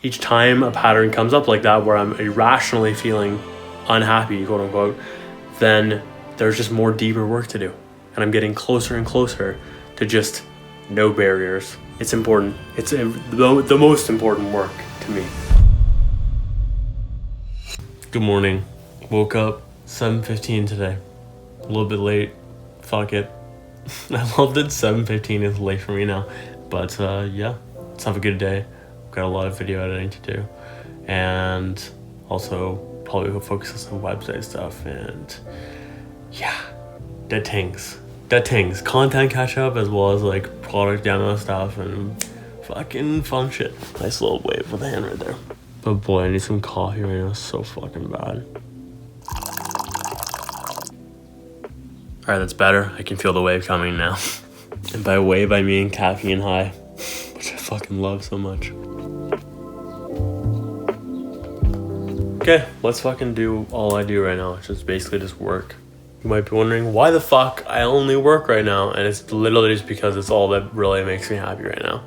Each time a pattern comes up like that where I'm irrationally feeling unhappy, quote unquote, then there's just more deeper work to do. And I'm getting closer and closer to just no barriers. It's important. It's the most important work to me. Good morning. Woke up 7:15 today. A little bit late. Fuck it. I love that 7:15 is late for me now. But yeah, let's have a good day. Got a lot of video editing to do, and also probably go focus on some website stuff, and yeah, dead things, content catch up, as well as like product demo stuff and fucking fun shit. Nice little wave with a hand right there. But boy, I need some coffee right now. It's so fucking bad. Alright, that's better. I can feel the wave coming now. And by wave I mean caffeine high, which I fucking love so much. Okay, let's fucking do all I do right now, which is basically just work. You might be wondering why the fuck I only work right now, and it's literally just because it's all that really makes me happy right now.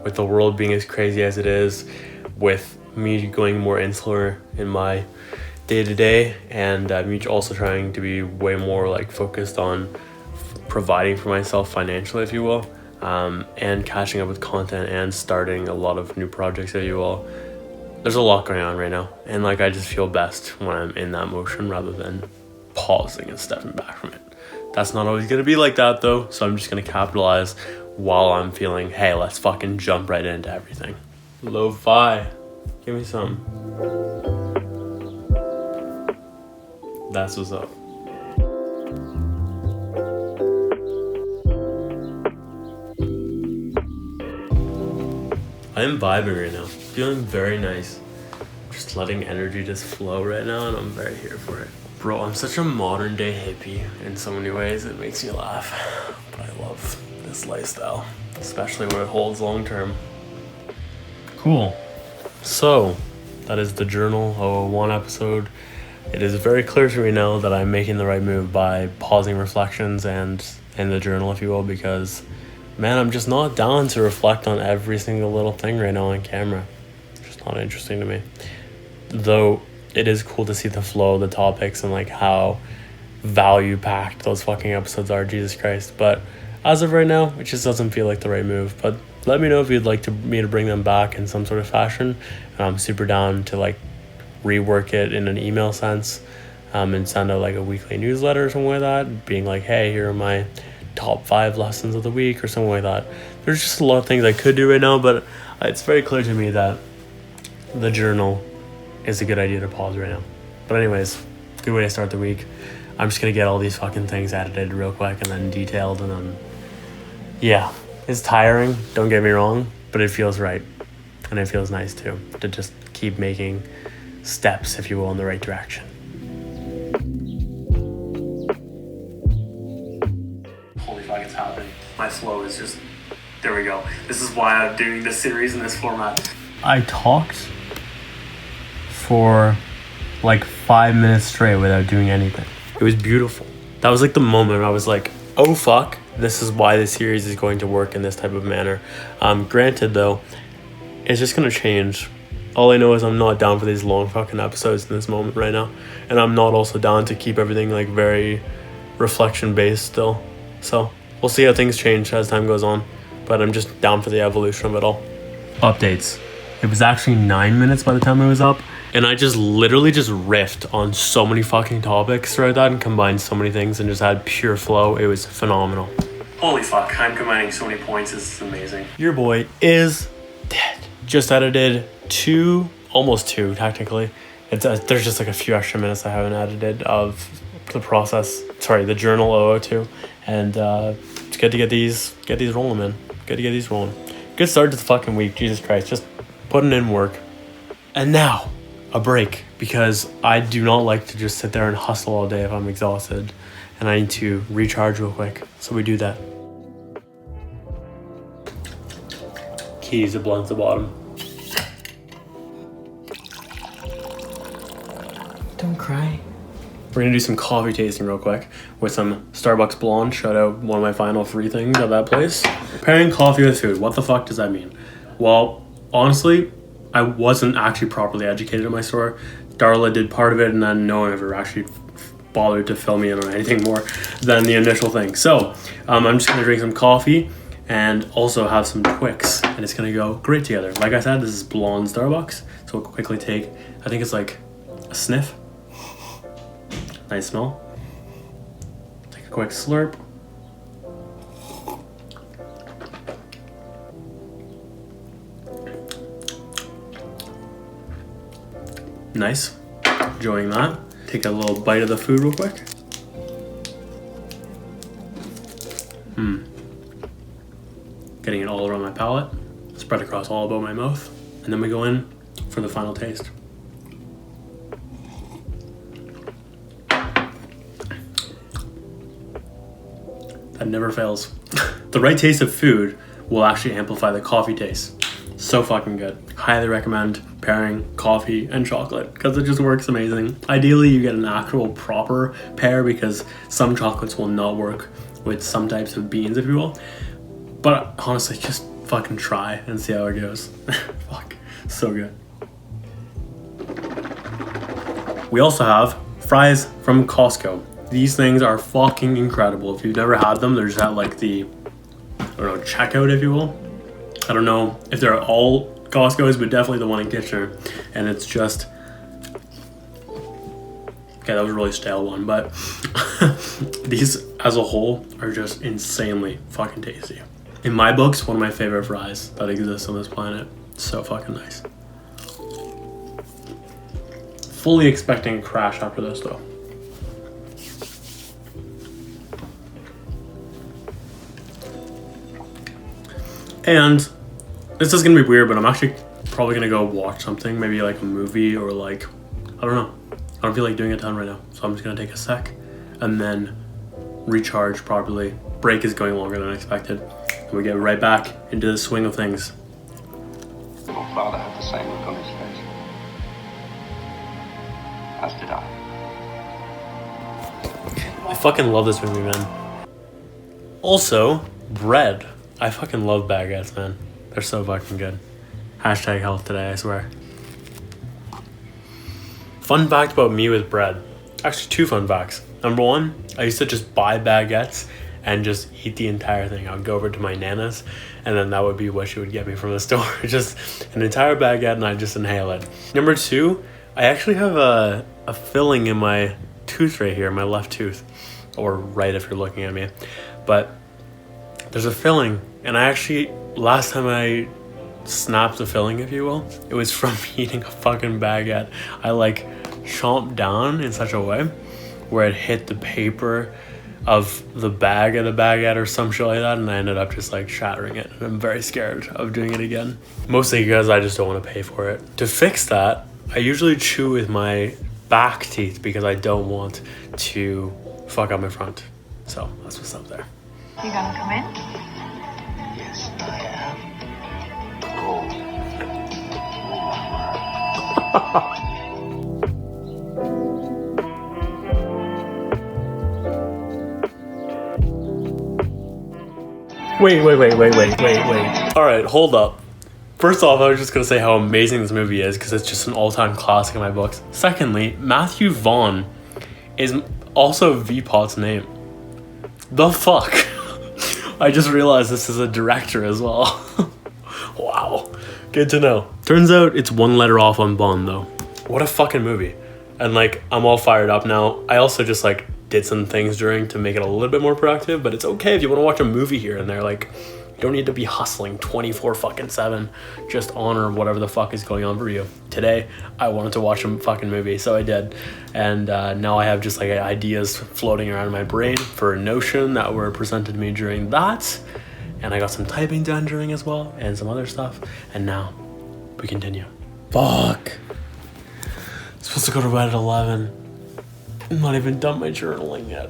With the world being as crazy as it is, with me going more insular in my day-to-day, and me also trying to be way more like focused on providing for myself financially, if you will, and catching up with content and starting a lot of new projects, if you will. There's a lot going on right now, and like I just feel best when I'm in that motion rather than pausing and stepping back from it. That's not always gonna be like that though, so I'm just gonna capitalize while I'm feeling, hey, let's fucking jump right into everything. Lo-fi, give me some. That's what's up. I am vibing right now, feeling very nice. Just letting energy just flow right now, and I'm very here for it. Bro, I'm such a modern day hippie in so many ways, it makes me laugh. But I love this lifestyle, especially when it holds long term. Cool. So, that is the Journal 001 episode. It is very clear to me now that I'm making the right move by pausing reflections and in the journal, if you will, because man, I'm just not down to reflect on every single little thing right now on camera. It's just not interesting to me. Though it is cool to see the flow of the topics and like how value-packed those fucking episodes are, Jesus Christ. But as of right now, it just doesn't feel like the right move. But let me know if you'd like me to bring them back in some sort of fashion. And I'm super down to like rework it in an email sense, and send out like a weekly newsletter or something like that, being like, hey, here are my top 5 lessons of the week or something like that. There's just a lot of things I could do right now, but it's very clear to me that the journal is a good idea to pause right now. But anyways, good way to start the week. I'm just gonna get all these fucking things edited real quick and then detailed, and then yeah, it's tiring, don't get me wrong, but it feels right, and it feels nice too to just keep making steps, if you will, in the right direction. Holy fuck, it's happening. My flow is just, there we go. This is why I'm doing this series in this format. I talked for like 5 minutes straight without doing anything. It was beautiful. That was like the moment I was like, oh fuck, this is why this series is going to work in this type of manner. Granted though, it's just gonna change. All I know is I'm not down for these long fucking episodes in this moment right now. And I'm not also down to keep everything like very reflection based still. So we'll see how things change as time goes on. But I'm just down for the evolution of it all. Updates. It was actually 9 minutes by the time it was up. And I just literally just riffed on so many fucking topics throughout that and combined so many things and just had pure flow. It was phenomenal. Holy fuck, I'm combining so many points. This is amazing. Your boy is dead. Just edited almost two technically. There's just like a few extra minutes I haven't edited of the process. Sorry, the Journal 002. And it's good to get these rolling, man. Good to get these rolling. Good start to the fucking week. Jesus Christ, just putting in work. And now, a break, because I do not like to just sit there and hustle all day if I'm exhausted, and I need to recharge real quick. So we do that. Keys, it blends the bottom. Don't cry. We're gonna do some coffee tasting real quick with some Starbucks Blonde. Shout out one of my final free things at that place. Pairing coffee with food. What the fuck does that mean? Well, honestly, I wasn't actually properly educated in my store. Darla did part of it, and then no one ever actually bothered to fill me in on anything more than the initial thing. So I'm just gonna drink some coffee and also have some Twix, and it's gonna go great together. Like I said, this is blonde Starbucks, so we'll quickly take, I think it's like a sniff. Nice smell. Take a quick slurp. Nice, enjoying that. Take a little bite of the food real quick. Getting it all around my palate, spread across all about my mouth, and then we go in for the final taste. That never fails. The right taste of food will actually amplify the coffee taste. So fucking good. Highly recommend pairing coffee and chocolate because it just works amazing. Ideally, you get an actual proper pair because some chocolates will not work with some types of beans, if you will. But honestly, just fucking try and see how it goes. Fuck, so good. We also have fries from Costco. These things are fucking incredible. If you've never had them, they're just at like the, I don't know, checkout, if you will. I don't know if they're all Costco's, but definitely the one in Kitchener. And it's just, okay, that was a really stale one, but these as a whole are just insanely fucking tasty. In my books, one of my favorite fries that exists on this planet. So fucking nice. Fully expecting a crash after this though. And this is gonna be weird, but I'm actually probably gonna go watch something, maybe like a movie or like, I don't know. I don't feel like doing a ton right now. So I'm just gonna take a sec and then recharge properly. Break is going longer than expected. And we get right back into the swing of things. Your father had the same look on his face. As did I. I fucking love this movie, man. Also, bread. I fucking love baguettes, man. They're so fucking good. Hashtag health today, I swear. Fun fact about me with bread. Actually, 2 fun facts. Number 1, I used to just buy baguettes and just eat the entire thing. I would go over to my Nana's, and then that would be what she would get me from the store. Just an entire baguette, and I just inhale it. Number 2, I actually have a filling in my tooth right here, my left tooth. Or right if you're looking at me. But there's a filling, and I actually, last time I snapped the filling, if you will, it was from eating a fucking baguette. I like chomped down in such a way where it hit the paper of the bag of the baguette or some shit like that, and I ended up just like shattering it, and I'm very scared of doing it again. Mostly because I just don't want to pay for it. To fix that, I usually chew with my back teeth because I don't want to fuck up my front. So that's what's up there. You gonna come in? Yes, I am. Wait. All right, hold up. First off, I was just gonna say how amazing this movie is because it's just an all-time classic in my books. Secondly, Matthew Vaughn is also V-Pot's name. The fuck? I just realized this is a director as well. Wow, good to know. Turns out it's 1 letter off on Bond though. What a fucking movie. And like, I'm all fired up now. I also just like did some things during to make it a little bit more productive, but it's okay if you want to watch a movie here and there. Like, you don't need to be hustling 24/7 just on or whatever the fuck is going on for you. Today, I wanted to watch a fucking movie, so I did. And now I have just like ideas floating around in my brain for a Notion that were presented to me during that. And I got some typing done during as well, and some other stuff. And now, we continue. Fuck. I'm supposed to go to bed at 11. I'm not even done my journaling yet.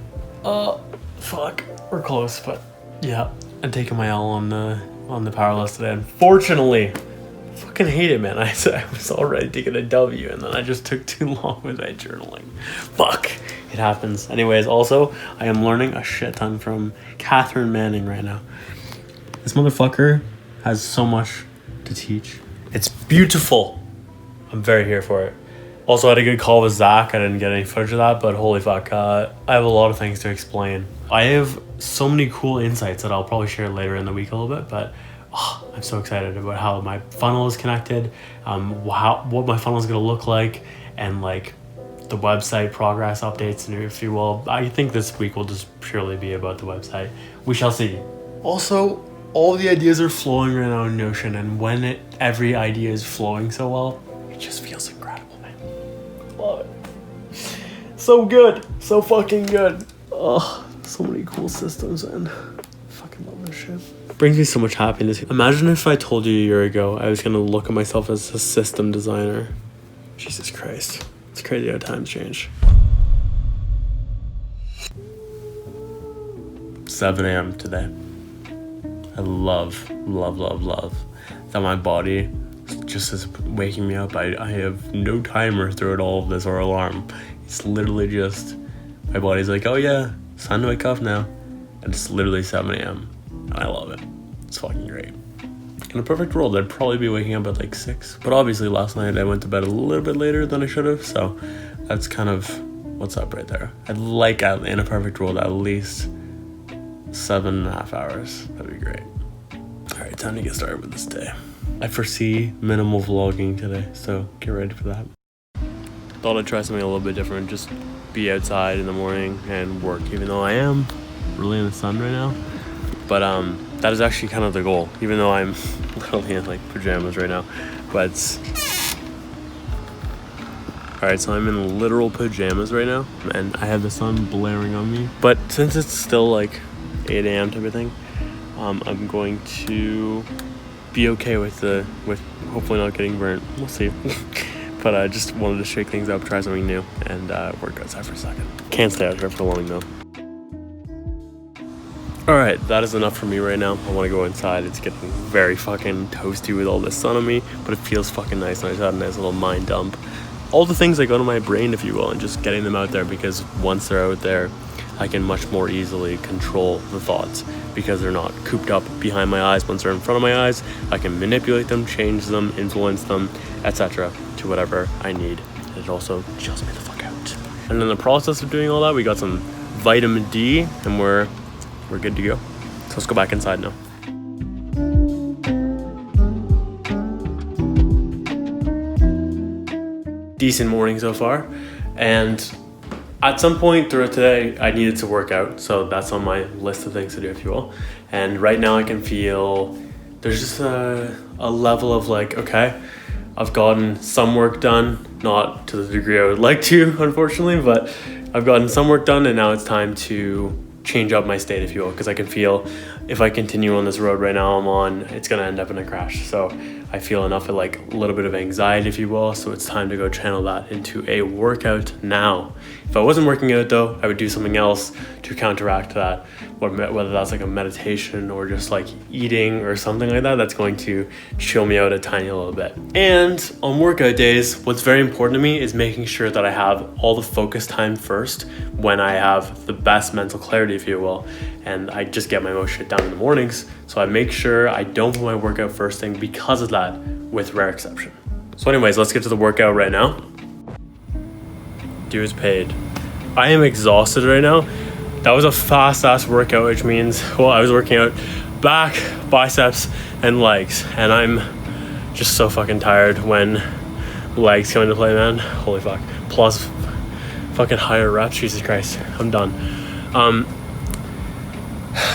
Fuck. We're close, but yeah. I'm taking my L on the power list today. Unfortunately, I fucking hate it, man. I was already taking a W, and then I just took too long with my journaling. Fuck. It happens. Anyways, also, I am learning a shit ton from Catherine Manning right now. This motherfucker has so much to teach. It's beautiful. I'm very here for it. Also, I had a good call with Zach. I didn't get any footage of that, but holy fuck, I have a lot of things to explain. I have so many cool insights that I'll probably share later in the week a little bit, but I'm so excited about how my funnel is connected, what my funnel is going to look like, and like the website progress updates, and if you will. I think this week will just purely be about the website. We shall see. Also, all the ideas are flowing right now in Notion, and when every idea is flowing so well, it just feels incredible, man. Love it. So good. So fucking good. Oh, so many cool systems, and fucking love this shit. Brings me so much happiness. Imagine if I told you a year ago I was gonna look at myself as a system designer. Jesus Christ. It's crazy how times change. 7 a.m. today. I love that my body just is waking me up. I have no timer throughout all of this or alarm. It's literally just, my body's like, oh yeah, it's time to wake up now. And it's literally 7 a.m. and I love it. It's fucking great. In a perfect world, I'd probably be waking up at like 6. But obviously last night I went to bed a little bit later than I should have. So that's kind of what's up right there. I'd like, in a perfect world, at least 7.5 hours. That'd be great. All right, time to get started with this day. I foresee minimal vlogging today, so get ready for that. Thought I'd try something a little bit different, just be outside in the morning and work, even though I am really in the sun right now. But that is actually kind of the goal, even though I'm literally in like pajamas right now. But alright, so I'm in literal pajamas right now, and I have the sun blaring on me. But since it's still like 8 a.m. type of thing, I'm going to be okay with hopefully not getting burnt. We'll see. But I just wanted to shake things up, try something new, and work outside for a second. Can't stay out here for long though. Alright, that is enough for me right now. I want to go inside. It's getting very fucking toasty with all this sun on me, but it feels fucking nice, and I just had a nice little mind dump. All the things that go to my brain, if you will, and just getting them out there, because once they're out there, I can much more easily control the thoughts because they're not cooped up behind my eyes. Once they're in front of my eyes, I can manipulate them, change them, influence them, etc. to whatever I need. And it also chills me the fuck out. And in the process of doing all that, we got some vitamin D, and we're good to go. So let's go back inside now. Decent morning so far, and at some point throughout today I needed to work out, so that's on my list of things to do, if you will. And right now I can feel there's just a level of like, okay, I've gotten some work done, not to the degree I would like to, unfortunately, but I've gotten some work done, and now it's time to change up my state, if you will, because I can feel if I continue on this road right now I'm on, it's gonna end up in a crash. So I feel enough of like a little bit of anxiety, if you will, so it's time to go channel that into a workout now. If I wasn't working out though, I would do something else to counteract that, whether that's like a meditation or just like eating or something like that, that's going to chill me out a tiny little bit. And on workout days, what's very important to me is making sure that I have all the focus time first when I have the best mental clarity, if you will, and I just get my most shit done in the mornings. So I make sure I don't put my workout first thing because of that, with rare exception. So anyways, let's get to the workout right now. Dues paid. I am exhausted right now. That was a fast ass workout, which means, well, I was working out back, biceps, and legs, and I'm just so fucking tired when legs come into play, man. Holy fuck. Plus fucking higher reps, Jesus Christ, I'm done.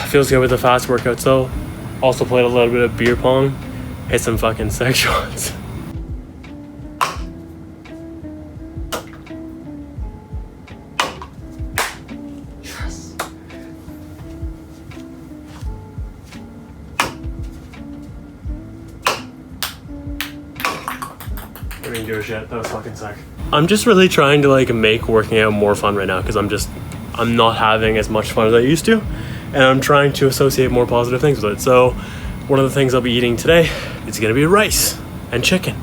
Feels good with the fast workouts though. Also played a little bit of beer pong, hit some fucking sex shots. I didn't give a shit. That was fucking sick. I'm just really trying to like make working out more fun right now, because I'm not having as much fun as I used to, and I'm trying to associate more positive things with it. So one of the things I'll be eating today is gonna be rice and chicken.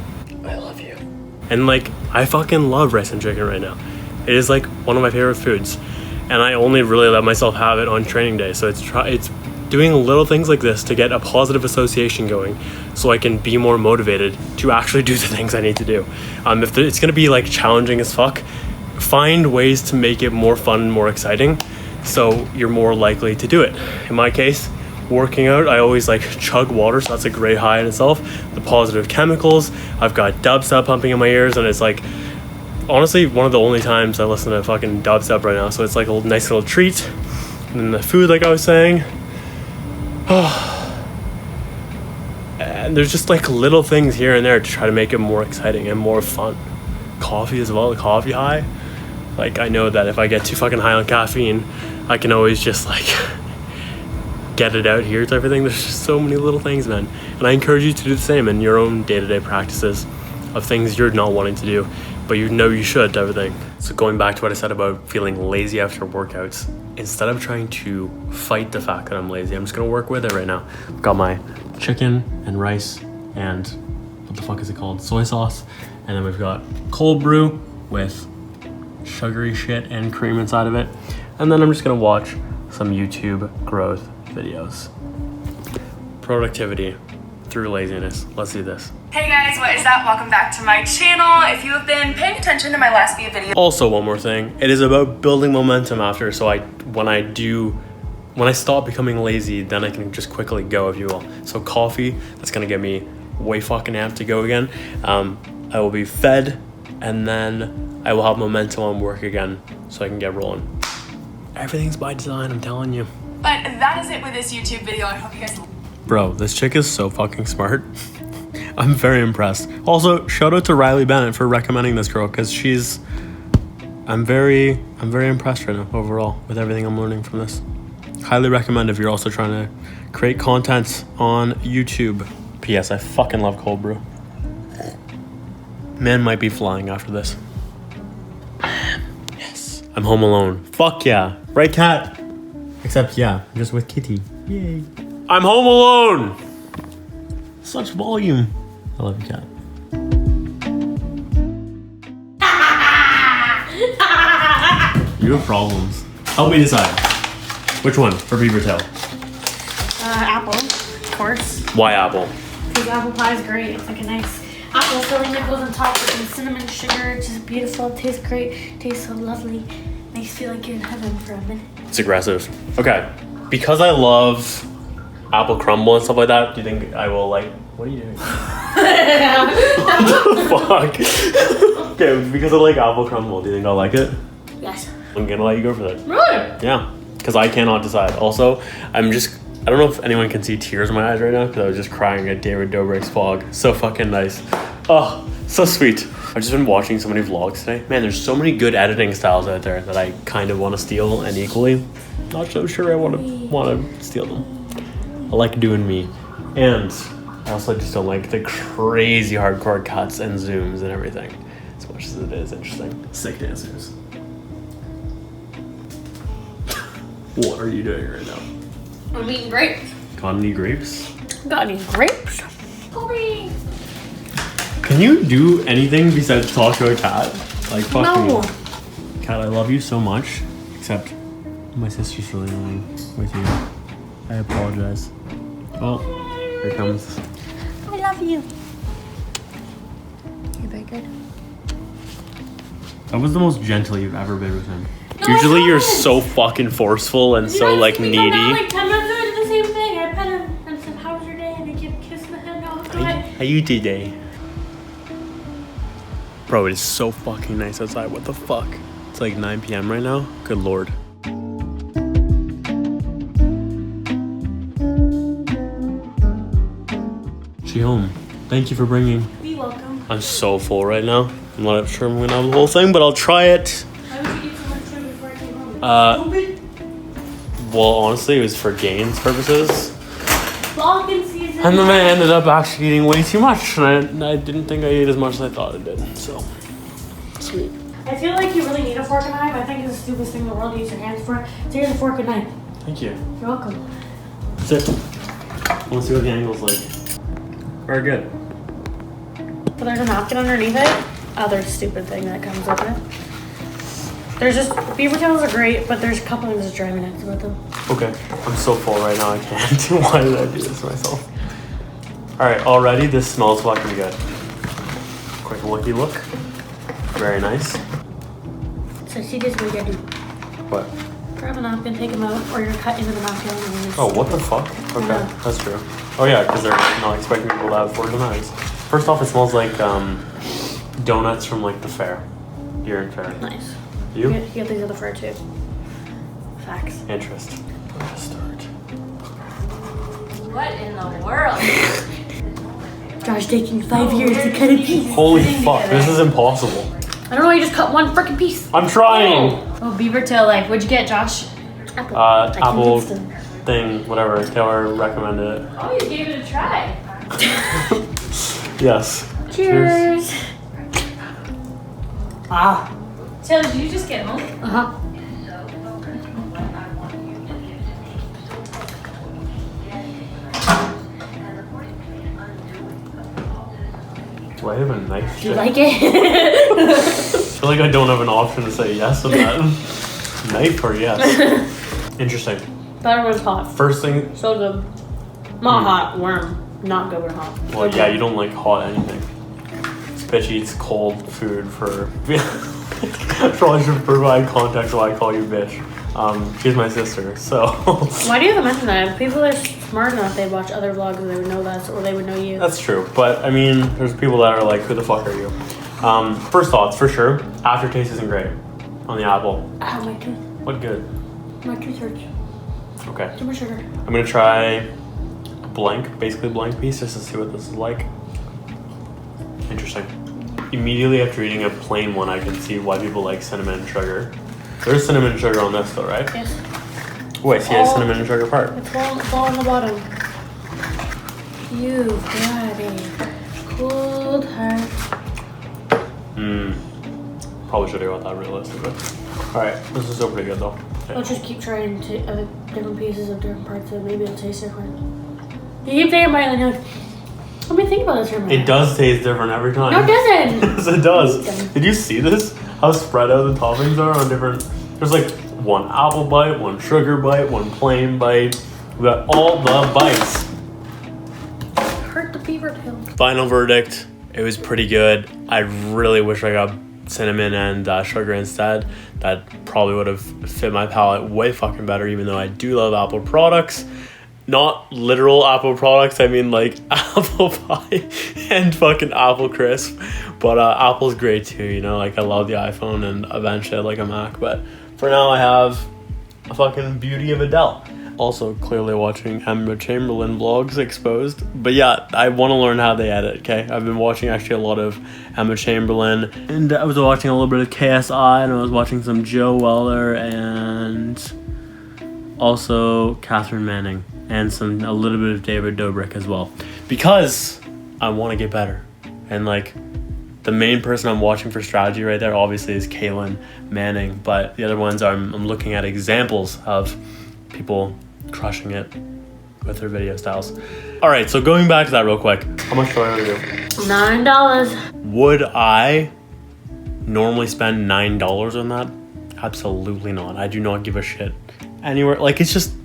I love you. And like, I fucking love rice and chicken right now. It is like one of my favorite foods, and I only really let myself have it on training day. So it's doing little things like this to get a positive association going so I can be more motivated to actually do the things I need to do. If it's going to be like challenging as fuck, find ways to make it more fun and more exciting so you're more likely to do it. In my case, working out, I always like chug water, so that's a great high in itself. The positive chemicals, I've got dubstep pumping in my ears, and it's like honestly one of the only times I listen to fucking dubstep right now, so it's like a nice little treat. And then the food, like I was saying, and there's just like little things here and there to try to make it more exciting and more fun. Coffee as well, the coffee high, like I know that if I get too fucking high on caffeine, I can always just like get it out here type of thing. There's just so many little things, man, and I encourage you to do the same in your own day-to-day practices of things you're not wanting to do but you know you should type of thing. So going back to what I said about feeling lazy after workouts, instead of trying to fight the fact that I'm lazy, I'm just gonna work with it right now. I've got my chicken and rice and what the fuck is it called, soy sauce, and then we've got cold brew with sugary shit and cream inside of it, and then I'm just gonna watch some YouTube growth videos. Productivity through laziness. Let's do this. Hey guys, what is up? Welcome back to my channel. If you have been paying attention to my last few videos. Also, one more thing. It is about building momentum after, so when I stop becoming lazy, then I can just quickly go, if you will. So coffee, that's gonna get me way fucking amped to go again. I will be fed, and then I will have momentum on work again, so I can get rolling. Everything's by design, I'm telling you. But that is it with this YouTube video. I hope you guys. Bro, this chick is so fucking smart. I'm very impressed. Also, shout out to Riley Bennett for recommending this girl, because I'm very impressed right now overall with everything I'm learning from this. Highly recommend if you're also trying to create content on YouTube. P.S. I fucking love cold brew. Man might be flying after this. Yes. I'm home alone. Fuck yeah. Right, cat? Except, yeah, I'm just with Kitty. Yay. I'm home alone! Such volume. I love you, cat. You have problems. Help me decide. Which one for Beaver Tail? Apple, of course. Why apple? Because apple pie is great. It's like a nice apple filling that goes on top with some cinnamon sugar. It's just beautiful. It tastes great. It tastes so lovely. Makes you feel like you're in heaven for a minute. It's aggressive. Okay. Because I love apple crumble and stuff like that, do you think I will like... What are you doing? What the fuck? Okay, because I like apple crumble, do you think I'll like it? Yes. I'm gonna let you go for that. Really? Yeah. Because I cannot decide. Also, I don't know if anyone can see tears in my eyes right now because I was just crying at David Dobrik's vlog. So fucking nice. Oh, so sweet. I've just been watching so many vlogs today. Man, there's so many good editing styles out there that I kind of want to steal, and equally, not so sure I want to steal them. I like doing me. And I also just don't like the crazy hardcore cuts and zooms and everything. As much as it is interesting. Sick dancers. What are you doing right now? I'm eating grapes. Got any grapes? Got any grapes? Hurry. Can you do anything besides talk to a cat? Like, fuck No. me. Cat, I love you so much. Except, my sister's really annoying with you. I apologize. Oh, here it comes. I love you. You're very good. That was the most gentle you've ever been with him. No, Usually I you're haven't. so fucking forceful and so like We needy. come out like 10 minutes ago, I did the same thing. I pet him and said, how was your day? And I give a kiss in the head. No, go ahead. How you today? Bro, it is so fucking nice outside. What the fuck? It's like 9 p.m. right now. Good lord. She home. Thank you for bringing. Be welcome. I'm so full right now. I'm not sure I'm gonna have the whole thing, but I'll try it. Why would you eat so much food before I came home? Stupid. Well, honestly, it was for gains purposes. Vlogging season. And then I ended up actually eating way too much, and I didn't think I ate as much as I thought I did. So, sweet. I feel like you really need a fork and knife. I think it's the stupidest thing in the world to use your hands for. So here's a fork and knife. Thank you. You're welcome. Sit. I want to see what the angle's like. Very good. But there's a napkin underneath it. Other stupid thing that comes with it. There's just, beaver tails are great, but there's a couple of things dry minutes with them. Okay, I'm so full right now, I can't. Why did I do this to myself? Alright, already this smells fucking good. Quick looky look. Very nice. So see this what you gotta do. What? Grab a napkin, take them out, or you're cut into the napkin. And Oh, what the fuck? Okay, Yeah. that's true. Oh yeah, because they're not expecting people to have frozen knives. First off, it smells like donuts from like the fair. Year in fair. Nice. You? You get these at the fair too. Facts. Interest. Let's start. What in the world? Josh taking 5 years to cut a piece. Holy fuck, this is impossible. I don't know, you just cut one freaking piece. I'm trying! Oh, beaver tail life. What'd you get, Josh? Apple. Apple convinced him. thing, whatever. Taylor recommended it. Oh, you gave it a try. Yes. Cheers. Ah. Taylor, did you just get home? Uh-huh. Do I have a knife? Do you like it? I feel like I don't have an option to say yes on that. Knife or yes? Interesting. Better when it's hot. First thing. So good. Not hot, warm. Not good when hot. Well, yeah, you don't like hot anything. This bitch eats cold food for. Probably should provide context why I call you bitch. She's my sister, so. Why do you have to mention that? If people are smart enough, they'd watch other vlogs and they would know that, or they would know you. That's true, but I mean, there's people that are like, who the fuck are you? First thoughts, for sure, aftertaste isn't great on the apple. Ow, my tooth. What good? My tooth hurts. Okay. Too much sugar. I'm gonna try a blank, basically blank piece, just to see what this is like. Interesting. Immediately after eating a plain one, I can see why people like cinnamon and sugar. There's cinnamon and sugar on this though, right? Yes. Wait, see a cinnamon and sugar part. It's all on the bottom. You've got a cold heart. Probably should have got that realistically. Alright, this is still pretty good though. Okay. I'll just keep trying different pieces of different parts, so maybe it'll taste different. You keep thinking about it, and you're like, let me think about this for a minute. It does taste different every time. No, it doesn't. Yes, it does. Did you see this? How spread out the toppings are on different... There's like one apple bite, one sugar bite, one plain bite. We got all the bites. Hurt the beaver tail. Final verdict. It was pretty good. I really wish I got cinnamon and sugar instead. That probably would have fit my palate way fucking better, even though I do love Apple products. Not literal Apple products, I mean like apple pie and fucking apple crisp. But Apple's great too, you know, like I love the iPhone and eventually I'd like a Mac. But for now I have a fucking beauty of Adele. Also clearly watching Emma Chamberlain vlogs exposed. But yeah, I want to learn how they edit, okay? I've been watching actually a lot of Emma Chamberlain. And I was watching a little bit of KSI and I was watching some Joe Weller and also Catherine Manning. And a little bit of David Dobrik as well. Because I want to get better. And like the main person I'm watching for strategy right there obviously is Kaylin Manning. But the other ones I'm looking at examples of people crushing it with their video styles. Alright, so going back to that real quick. How much do I owe you? $9. Would I normally spend $9 on that? Absolutely not. I do not give a shit. Anywhere, like it's just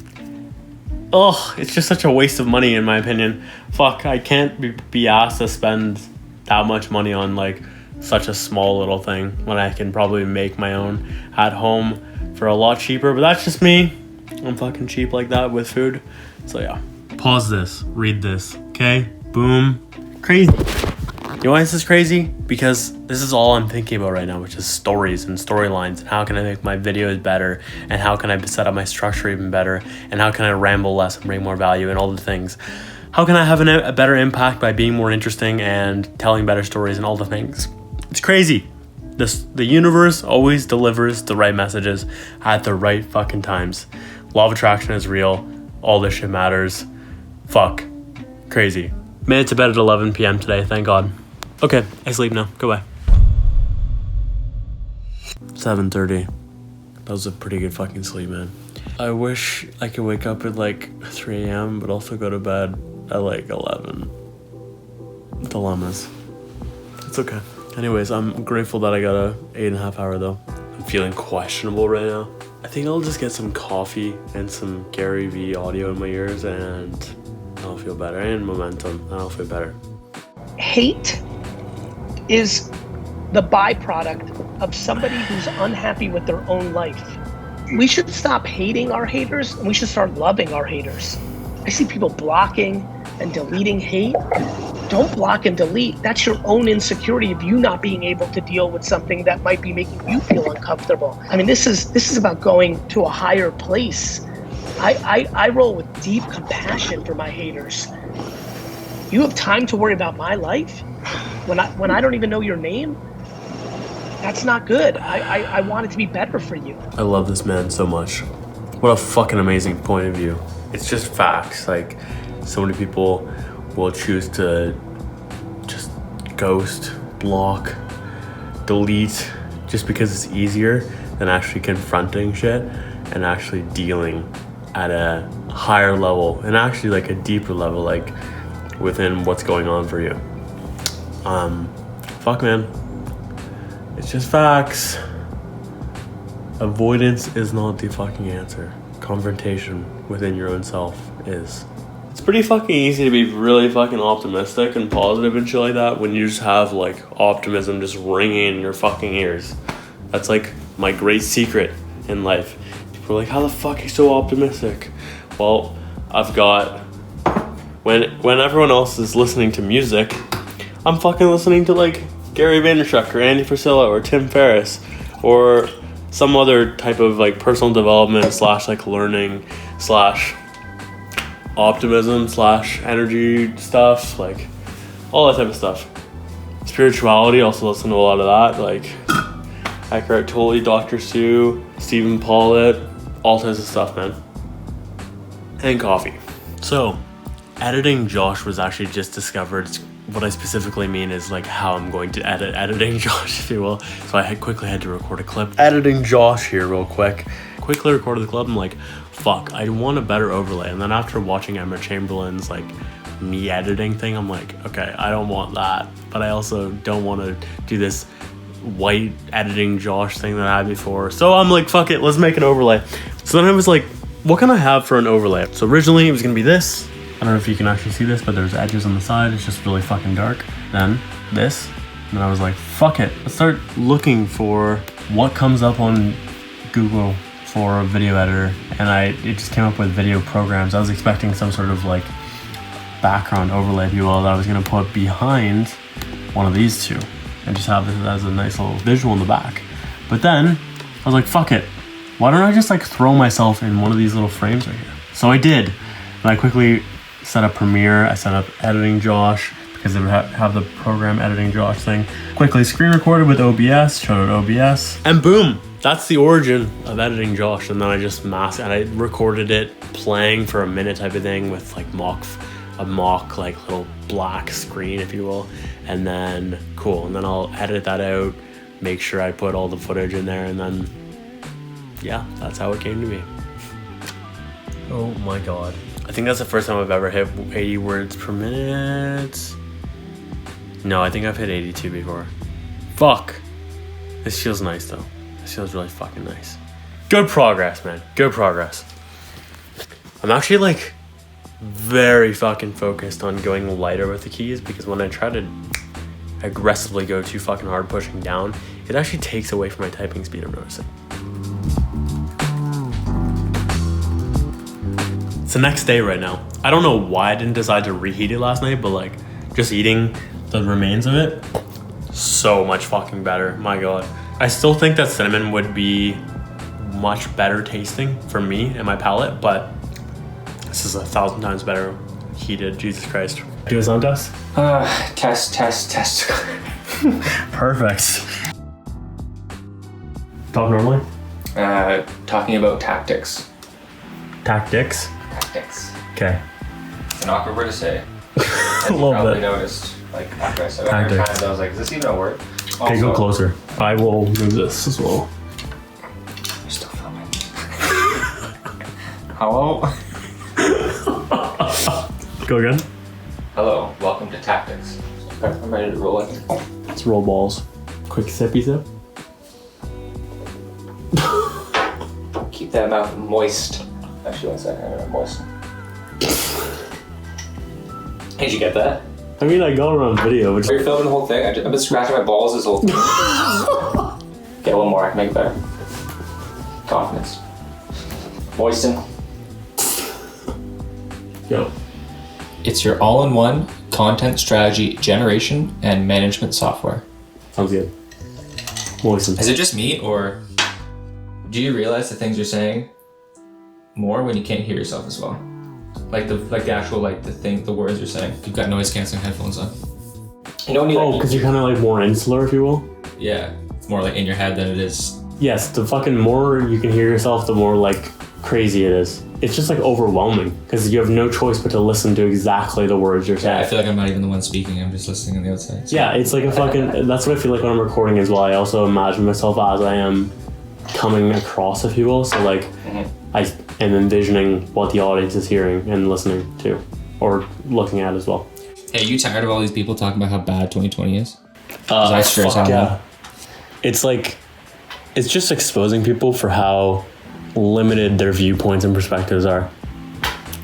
such a waste of money in my opinion. Fuck, I can't be asked to spend that much money on like such a small little thing when I can probably make my own at home for a lot cheaper. But that's just me. I'm fucking cheap like that with food. So yeah. Pause this. Read this. Okay? Boom. Crazy. You know why this is crazy? Because this is all I'm thinking about right now, which is stories and storylines and how can I make my videos better and how can I set up my structure even better and how can I ramble less and bring more value and all the things. How can I have a better impact by being more interesting and telling better stories and all the things? It's crazy. The universe always delivers the right messages at the right fucking times. Law of attraction is real. All this shit matters. Fuck. Crazy. Made it to bed at 11 p.m. today, thank God. Okay, I sleep now. Goodbye. 7:30. That was a pretty good fucking sleep, man. I wish I could wake up at like 3 a.m. but also go to bed at like 11. Dilemmas. It's okay. Anyways, I'm grateful that I got a 8.5 hour though. I'm feeling questionable right now. I think I'll just get some coffee and some Gary Vee audio in my ears and I'll feel better. And momentum, and I'll feel better. Hate is the byproduct of somebody who's unhappy with their own life. We should stop hating our haters and we should start loving our haters. I see people blocking and deleting hate. Don't block and delete. That's your own insecurity of you not being able to deal with something that might be making you feel uncomfortable. I mean, this is about going to a higher place. I roll with deep compassion for my haters. You have time to worry about my life when I don't even know your name? That's not good. I want it to be better for you. I love this man so much. What a fucking amazing point of view. It's just facts. Like, so many people will choose to just ghost, block, delete, just because it's easier than actually confronting shit and actually dealing at a higher level and actually like a deeper level, like within what's going on for you. Fuck, man. It's just facts. Avoidance is not the fucking answer. Confrontation within your own self is. It's pretty fucking easy to be really fucking optimistic and positive and shit like that when you just have like optimism just ringing in your fucking ears. That's like my great secret in life. People are like, how the fuck are you so optimistic? Well, I've got, when everyone else is listening to music, I'm fucking listening to like Gary Vaynerchuk or Andy Frisella or Tim Ferriss or some other type of like personal development / like learning / optimism / energy stuff, like all that type of stuff. Spirituality, also listen to a lot of that, like Eckhart Tolle, Dr. Sue, Stephen Pollitt, all types of stuff, man. And coffee. So, editing Josh was actually just discovered. What I specifically mean is like how I'm going to edit editing Josh, if you will. So I quickly had to record a clip. Editing Josh here real quick. Quickly recorded the clip. I'm like, fuck, I want a better overlay. And then after watching Emma Chamberlain's like me editing thing, I'm like, okay, I don't want that. But I also don't want to do this white editing Josh thing that I had before. So I'm like, fuck it, let's make an overlay. So then I was like, what can I have for an overlay? So originally it was gonna be this. I don't know if you can actually see this, but there's edges on the side. It's just really fucking dark. Then this. And then I was like, fuck it. Let's start looking for what comes up on Google for a video editor. And it just came up with video programs. I was expecting some sort of like background overlay, if you will, that I was gonna put behind one of these two and just have this as a nice little visual in the back. But then I was like, fuck it. Why don't I just like throw myself in one of these little frames right here? So I did. And I quickly set up Premiere, I set up Editing Josh because they would have the program Editing Josh thing. Quickly screen recorded with OBS, showed it OBS, and boom, that's the origin of Editing Josh. And then I just masked and I recorded it playing for a minute type of thing with like a mock like little black screen, if you will. And then cool, and then I'll edit that out, make sure I put all the footage in there, and then yeah, that's how it came to me. Oh my god. I think that's the first time I've ever hit 80 words per minute. No, I think I've hit 82 before. Fuck. This feels nice though. This feels really fucking nice. Good progress, man. Good progress. I'm actually like very fucking focused on going lighter with the keys because when I try to aggressively go too fucking hard pushing down, it actually takes away from my typing speed, I'm noticing. It's the next day right now. I don't know why I didn't decide to reheat it last night, but like just eating the remains of it, so much fucking better. My god. I still think that cinnamon would be much better tasting for me and my palate, but this is 1,000 times better heated. Jesus Christ. Do a sound test? Test. Perfect. Talk normally? Talking about tactics. Tactics? Tactics. Okay. It's an awkward word to say. A You little probably bit. noticed, like, after I said it Tactics. times, I was like, is this even a word? Okay, go closer. I will move this as well. You're still filming. Hello? Go again. Hello, welcome to Tactics. Okay, I'm ready to roll it. Let's roll balls. Quick sippy sip. Keep the mouth moist. Actually, 1 second. I'm gonna moist. Did you get that? I mean, I got it on video. Which... You're filming the whole thing? I've been scratching my balls this whole thing. Okay, one more. I can make it better. Confidence. Moisten. Yo. It's your all-in-one content strategy generation and management software. Sounds good. Moisten. Is it just me, or do you realize the things you're saying more when you can't hear yourself as well? Like the actual the words you're saying. You've got noise canceling headphones on. You know when you because you're kind of like more insular, if you will. Yeah, it's more like in your head than it is. Yes, the fucking more you can hear yourself, the more like crazy it is. It's just like overwhelming because you have no choice but to listen to exactly the words you're saying. Yeah, I feel like I'm not even the one speaking. I'm just listening on the outside. So. Yeah, it's like a fucking. That's what I feel like when I'm recording as well. I also imagine myself as I am coming across, if you will. So like, I am envisioning what the audience is hearing and listening to, or looking at as well. Hey, you tired of all these people talking about how bad 2020 is? I sure as hell am. It's like, it's just exposing people for how limited their viewpoints and perspectives are.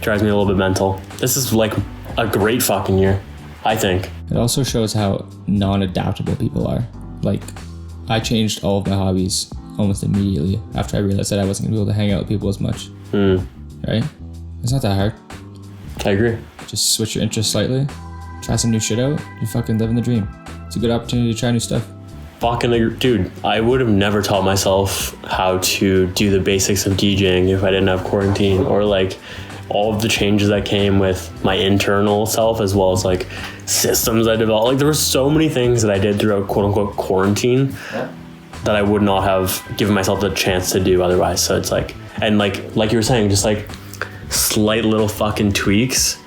Drives me a little bit mental. This is like a great fucking year, I think. It also shows how non-adaptable people are. Like, I changed all of my hobbies almost immediately after I realized that I wasn't gonna be able to hang out with people as much. Right? It's not that hard. I agree. Just switch your interest slightly, try some new shit out, you're fucking living the dream. It's a good opportunity to try new stuff. Fucking agree. Dude, I would have never taught myself how to do the basics of DJing if I didn't have quarantine, or like all of the changes that came with my internal self, as well as like systems I developed. Like there were so many things that I did throughout quote unquote quarantine that I would not have given myself the chance to do otherwise. So it's like, and like you were saying, just like slight little fucking tweaks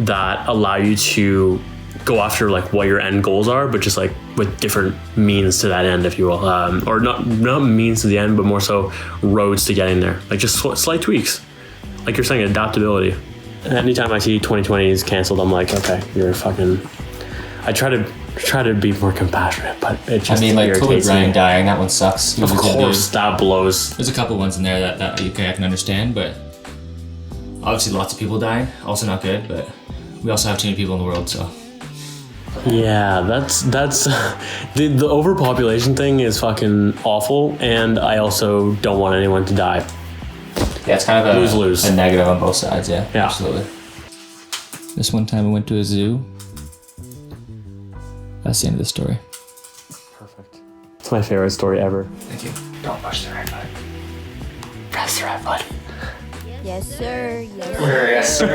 that allow you to go after like what your end goals are, but just like with different means to that end, if you will, or not means to the end, but more so roads to getting there. Like just slight tweaks, like you're saying, adaptability. And anytime I see 2020 is canceled, I'm like, okay, you're fucking. I try to be more compassionate, but it just Kobe Bryant dying, that one sucks. Of course, that blows. There's a couple ones in there that I can understand, but obviously lots of people dying, also not good, but we also have too many people in the world, so. Yeah, that's the overpopulation thing is fucking awful, and I also don't want anyone to die. Yeah, it's kind of lose-lose. A negative on both sides, yeah. Absolutely. This one time I went to a zoo. That's the end of the story. Perfect. It's my favorite story ever. Thank you. Don't push the red button. Press the red button. Yes, sir. Yes, Yes, sir.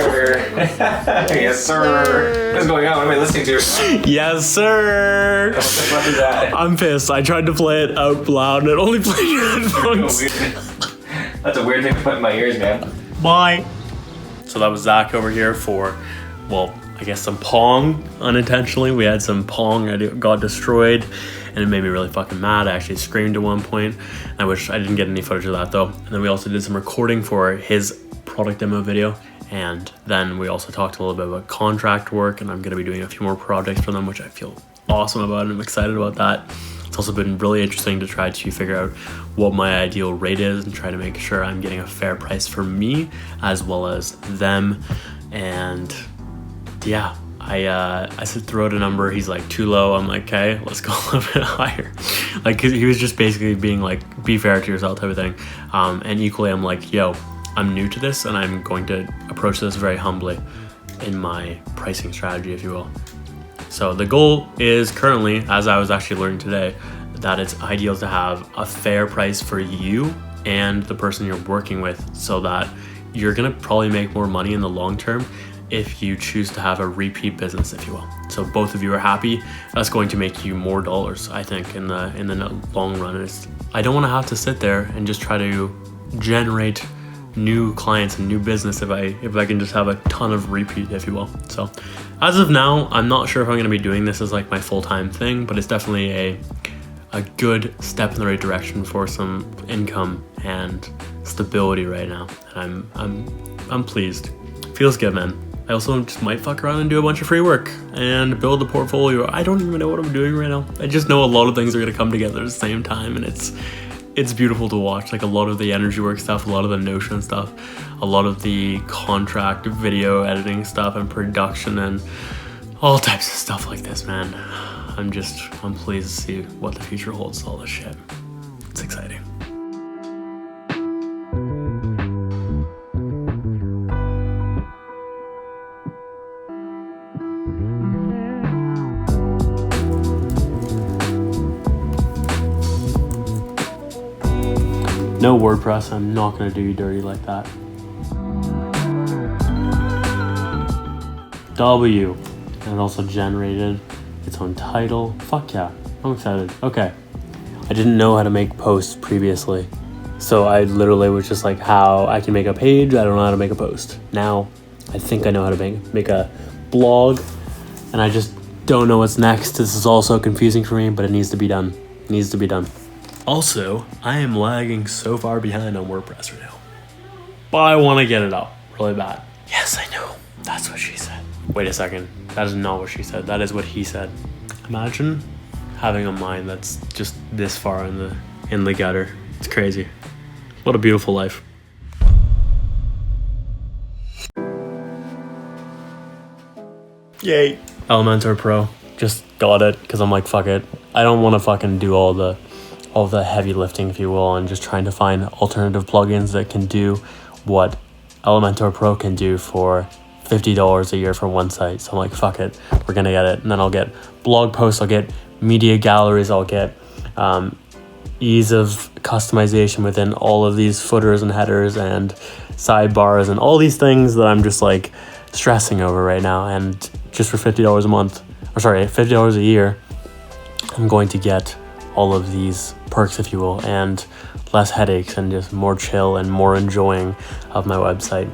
Yes, sir. What's going on? What am I listening to? Yes, sir. What the fuck is that? I'm pissed. I tried to play it out loud and it only played your headphones. That's a weird thing to put in my ears, man. Bye. So that was Zach over here for, well, I guess some Pong, unintentionally. We had some Pong, it got destroyed, and it made me really fucking mad. I actually screamed at one point. I wish I didn't get any footage of that though. And then we also did some recording for his product demo video. And then we also talked a little bit about contract work, and I'm gonna be doing a few more projects for them, which I feel awesome about, and I'm excited about that. It's also been really interesting to try to figure out what my ideal rate is and try to make sure I'm getting a fair price for me as well as them. And yeah, I said throw out a number. He's like, too low. I'm like, okay, let's go a little bit higher. Like, cause he was just basically being like, be fair to yourself type of thing. And equally, I'm like, yo, I'm new to this and I'm going to approach this very humbly in my pricing strategy, if you will. So the goal is currently, as I was actually learning today, that it's ideal to have a fair price for you and the person you're working with, so that you're gonna probably make more money in the long term if you choose to have a repeat business, if you will. So both of you are happy. That's going to make you more dollars, I think, in the long run. I don't want to have to sit there and just try to generate new clients and new business if I can just have a ton of repeat, if you will. So as of now, I'm not sure if I'm going to be doing this as like my full-time thing, but it's definitely a good step in the right direction for some income and stability right now. And I'm pleased. Feels good, man. I also just might fuck around and do a bunch of free work and build a portfolio. I don't even know what I'm doing right now. I just know a lot of things are going to come together at the same time, and it's beautiful to watch. Like a lot of the energy work stuff, a lot of the Notion stuff, a lot of the contract video editing stuff and production and all types of stuff like this, man. I'm pleased to see what the future holds with all this shit. It's exciting. No WordPress, I'm not gonna do you dirty like that. W, and it also generated its own title. Fuck yeah, I'm excited. Okay, I didn't know how to make posts previously, so I literally was just like, how I can make a page, I don't know how to make a post. Now, I think I know how to make a blog, and I just don't know what's next. This is all so confusing for me, but it needs to be done. It needs to be done. Also, I am lagging so far behind on WordPress right now, but I want to get it up really bad. Yes, I know. That's what she said. Wait a second. That is not what she said. That is what he said. Imagine having a mind that's just this far in the gutter. It's crazy. What a beautiful life. Yay. Elementor Pro. Just got it because I'm like, fuck it. I don't want to fucking do all the heavy lifting, if you will, and just trying to find alternative plugins that can do what Elementor Pro can do for $50 a year for one site. So I'm like, fuck it, we're gonna get it. And then I'll get blog posts, I'll get media galleries, I'll get ease of customization within all of these footers and headers and sidebars and all these things that I'm just like stressing over right now. And just for $50 a month, or sorry, $50 a year, I'm going to get all of these perks, if you will, and less headaches and just more chill and more enjoying of my website.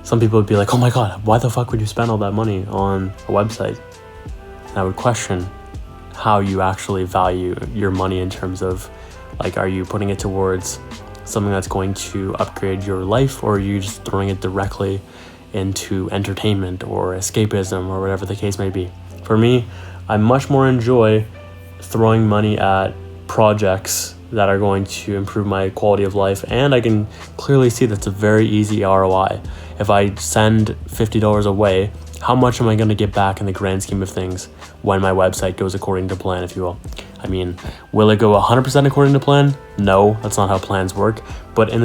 Some people would be like, oh my God, why the fuck would you spend all that money on a website? And I would question how you actually value your money in terms of, like, are you putting it towards something that's going to upgrade your life, or are you just throwing it directly into entertainment or escapism or whatever the case may be? For me, I much more enjoy throwing money at projects that are going to improve my quality of life, and I can clearly see that's a very easy ROI. If I send $50 away, how much am I going to get back in the grand scheme of things when my website goes according to plan, if you will? I mean, will it go 100% according to plan? No, that's not how plans work. But in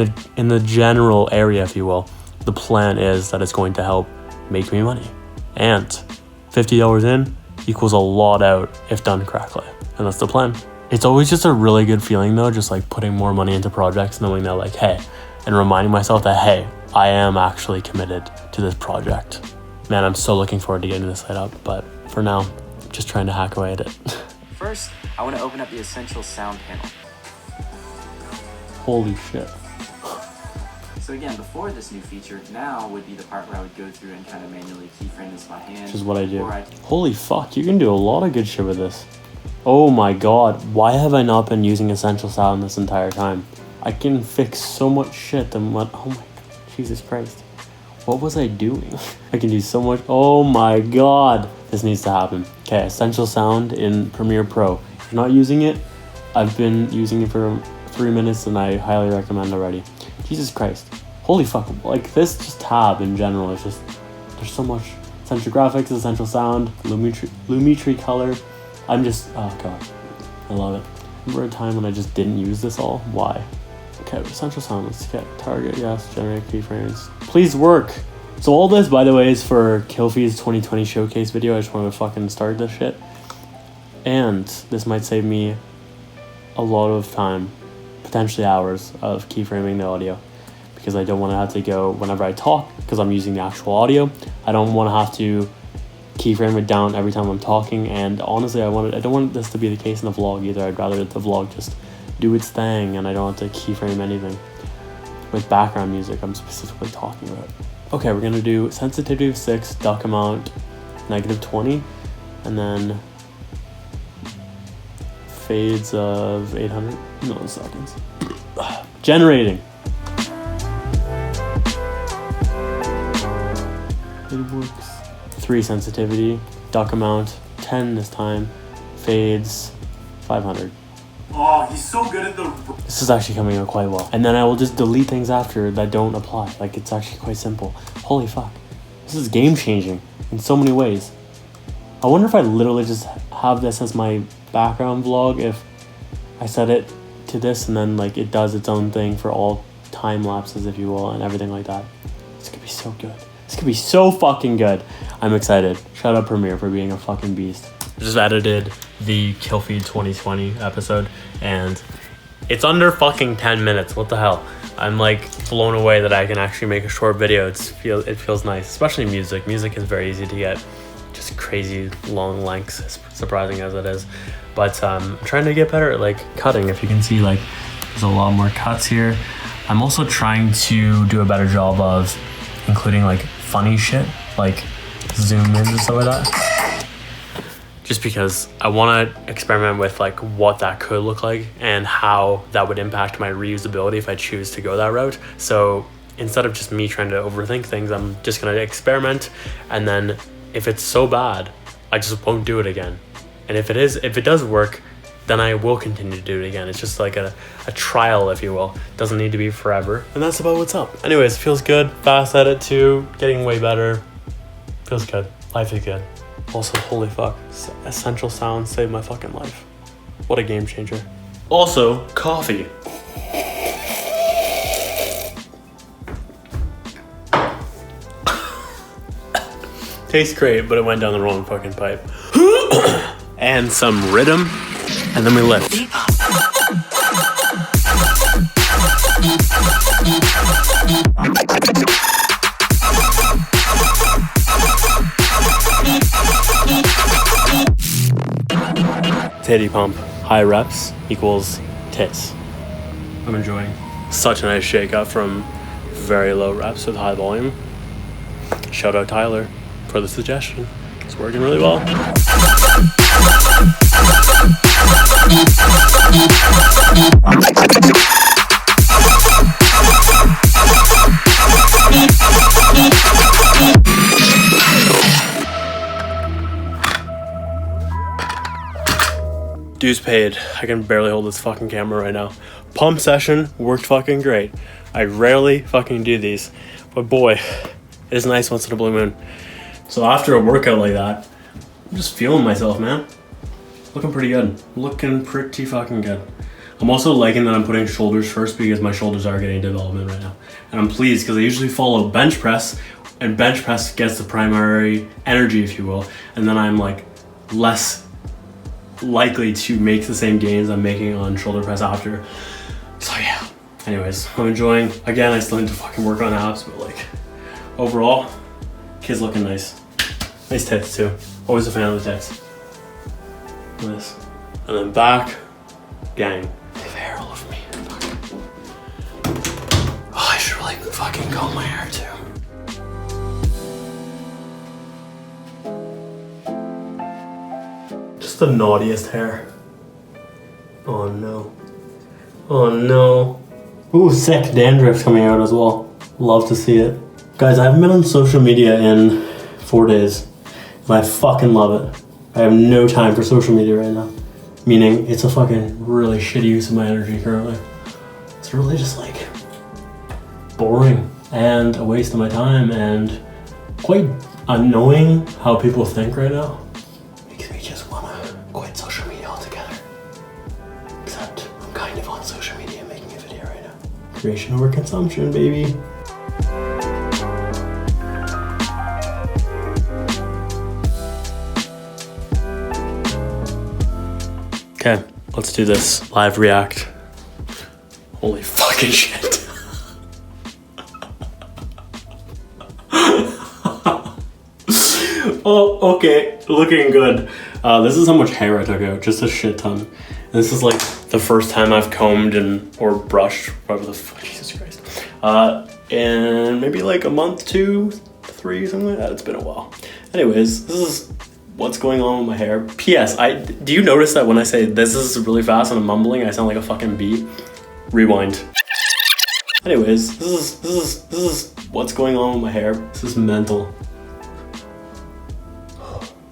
the general area, if you will, the plan is that it's going to help make me money. And $50 in equals a lot out if done correctly. And that's the plan. It's always just a really good feeling though, just like putting more money into projects, knowing that like, hey, and reminding myself that, hey, I am actually committed to this project. Man, I'm so looking forward to getting this site up, but for now, just trying to hack away at it. First, I want to open up the Essential Sound panel. Holy shit. So again, before this new feature, now would be the part where I would go through and kind of manually keyframe this by hand. Which is what I do. Holy fuck, you can do a lot of good shit with this. Oh my God, why have I not been using Essential Sound this entire time? I can fix so much shit than what, oh my God, Jesus Christ. What was I doing? I can do so much, oh my God. This needs to happen. Okay, Essential Sound in Premiere Pro. If you're not using it, I've been using it for 3 minutes and I highly recommend already. Jesus Christ. Holy fuck, like this just tab in general is just, there's so much. Essential Graphics, Essential Sound, Lumetri Color. I'm just, oh God, I love it. Remember a time when I just didn't use this all? Why? Okay, Essential Sound, let's get target, yes, generate keyframes. Please work. So all this, by the way, is for Kilfie's 2020 showcase video. I just want to fucking start this shit. And this might save me a lot of time, potentially hours of keyframing the audio, because I don't want to have to go whenever I talk, because I'm using the actual audio. I don't want to have to keyframe it down every time I'm talking, and honestly I don't want this to be the case in the vlog either. I'd rather the vlog just do its thing and I don't have to keyframe anything. With background music I'm specifically talking about. Okay, we're gonna do sensitivity of 6, duck amount -20, and then fades of 800 milliseconds. Generating. It works. 3 sensitivity, duck amount 10 this time, fades 500. Oh, he's so good at the... This is actually coming out quite well. And then I will just delete things after that don't apply. Like, it's actually quite simple. Holy fuck. This is game changing in so many ways. I wonder if I literally just have this as my background vlog, if I set it to this and then like it does its own thing for all time lapses, if you will, and everything like that. This could be so good. This could be so fucking good. I'm excited. Shout out Premiere for being a fucking beast. I just edited the Killfeed 2020 episode and it's under fucking 10 minutes. What the hell? I'm like blown away that I can actually make a short video. It feels nice, especially music. Music is very easy to get just crazy long lengths, surprising as it is. But I'm trying to get better at like cutting. If you can see, like there's a lot more cuts here. I'm also trying to do a better job of including like funny shit, like zoom ins and stuff like that. Just because I want to experiment with like what that could look like and how that would impact my reusability if I choose to go that route. So instead of just me trying to overthink things, I'm just gonna experiment, and then if it's so bad, I just won't do it again. And if it does work, then I will continue to do it again. It's just like a trial, if you will. It doesn't need to be forever. And that's about what's up. Anyways, feels good. Fast edit too. Getting way better. Feels good. Life is good. Also, holy fuck. Essential sounds saved my fucking life. What a game changer. Also, coffee. Tastes great, but it went down the wrong fucking pipe. And some rhythm, and then we lift. Titty pump. High reps equals tits. I'm enjoying such a nice shake up from very low reps with high volume. Shout out Tyler for the suggestion. It's working really well. Dues paid. I can barely hold this fucking camera right now. Pump session worked fucking great. I rarely fucking do these, but boy, it is nice once in a blue moon. So after a workout like that, I'm just feeling myself, man. Looking pretty good. Looking pretty fucking good. I'm also liking that I'm putting shoulders first because my shoulders are getting development right now. And I'm pleased because I usually follow bench press, and bench press gets the primary energy, if you will. And then I'm like less likely to make the same gains I'm making on shoulder press after. So yeah. Anyways, I'm enjoying. Again, I still need to fucking work on abs, but like overall, kid's looking nice. Nice tits too. Always a fan of the tits. This. And then back, gang. They have hair all over me. Fuck. Oh, I should really fucking comb my hair too. Just the naughtiest hair. Oh no. Oh no. Ooh, sick dandruff coming out as well. Love to see it. Guys, I haven't been on social media in 4 days. And I fucking love it. I have no time for social media right now. Meaning, it's a fucking really shitty use of my energy currently. It's really just like boring and a waste of my time and quite annoying how people think right now. Makes me just wanna quit social media altogether. Except I'm kind of on social media making a video right now. Creation over consumption, baby. Okay, let's do this. Live react. Holy fucking shit. Oh, okay, looking good. This is how much hair I took out, just a shit ton. And this is like the first time I've combed or brushed, whatever the fuck, Jesus Christ. In maybe like a month, 2, 3, something like that. It's been a while. Anyways, this is what's going on with my hair. P.S. Do you notice that when I say this is really fast and I'm mumbling, I sound like a fucking bee? Rewind. Anyways, this is what's going on with my hair. This is mental.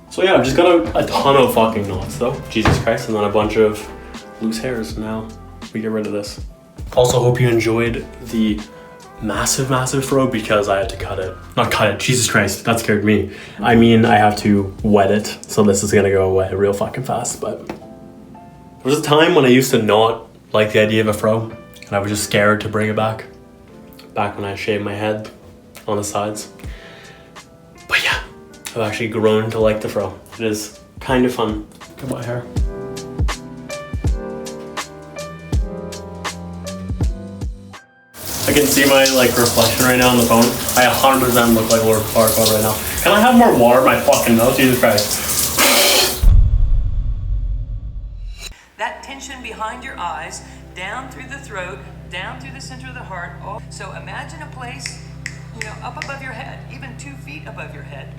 So yeah, I've just got a ton of fucking knots though. Jesus Christ, and then a bunch of loose hairs. Now we get rid of this. Also, hope you enjoyed the massive fro because I had to cut it. Not cut it, Jesus Christ, that scared me. I mean, I have to wet it, so this is gonna go away real fucking fast, but there was a time when I used to not like the idea of a fro, and I was just scared to bring it back when I shaved my head on the sides. But yeah, I've actually grown to like the fro. It is kind of fun. Look at my hair. I can see my like reflection right now on the phone. I 100% look like Lord Farquaad right now. Can I have more water in my fucking mouth? Jesus Christ. That tension behind your eyes, down through the throat, down through the center of the heart. So imagine a place, you know, up above your head, even 2 feet above your head,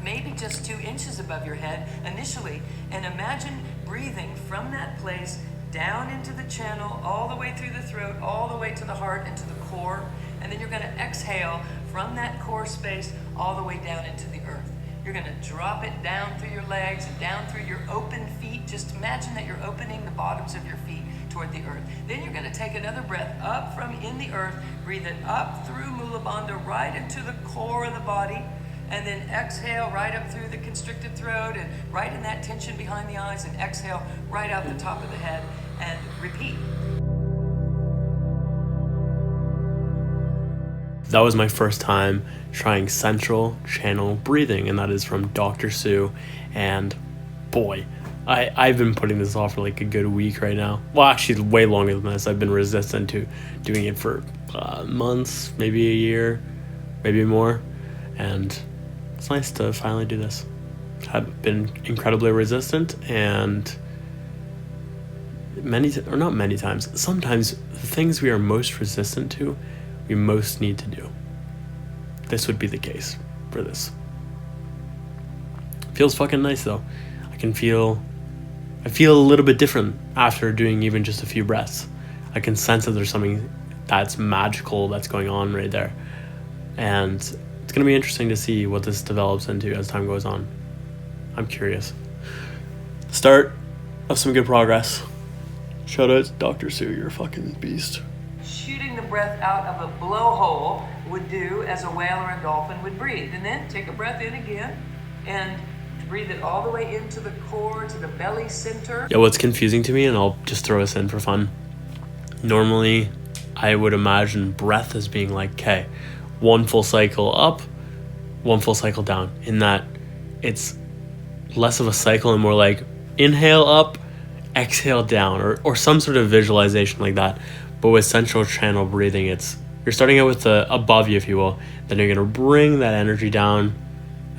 maybe just 2 inches above your head initially, and imagine breathing from that place down into the channel, all the way through the throat, all the way to the heart and to the core, and then you're going to exhale from that core space all the way down into the earth. You're going to drop it down through your legs and down through your open feet. Just imagine that you're opening the bottoms of your feet toward the earth. Then you're going to take another breath up from in the earth, breathe it up through Mula Bandha right into the core of the body, and then exhale right up through the constricted throat and right in that tension behind the eyes, and exhale right out the top of the head, and repeat. That was my first time trying central channel breathing, and that is from Dr. Sue. And boy, I've been putting this off for like a good week right now. Well, actually way longer than this. I've been resistant to doing it for months, maybe a year, maybe more. And it's nice to finally do this. I've been incredibly resistant, and sometimes the things we are most resistant to, we most need to do. This would be the case for this. Feels fucking nice though. I feel a little bit different after doing even just a few breaths. I can sense that there's something that's magical that's going on right there. And it's gonna be interesting to see what this develops into as time goes on. I'm curious. Start of some good progress. Shout out to Dr. Sue, you're a fucking beast. Shooting the breath out of a blowhole would do as a whale or a dolphin would breathe. And then take a breath in again and breathe it all the way into the core, to the belly center. Yeah, what's confusing to me, and I'll just throw this in for fun. Normally, I would imagine breath as being like, okay, 1 full cycle up, 1 full cycle down. In that it's less of a cycle and more like inhale up, exhale down, or some sort of visualization like that. But with central channel breathing, you're starting out with the above you, if you will, then you're going to bring that energy down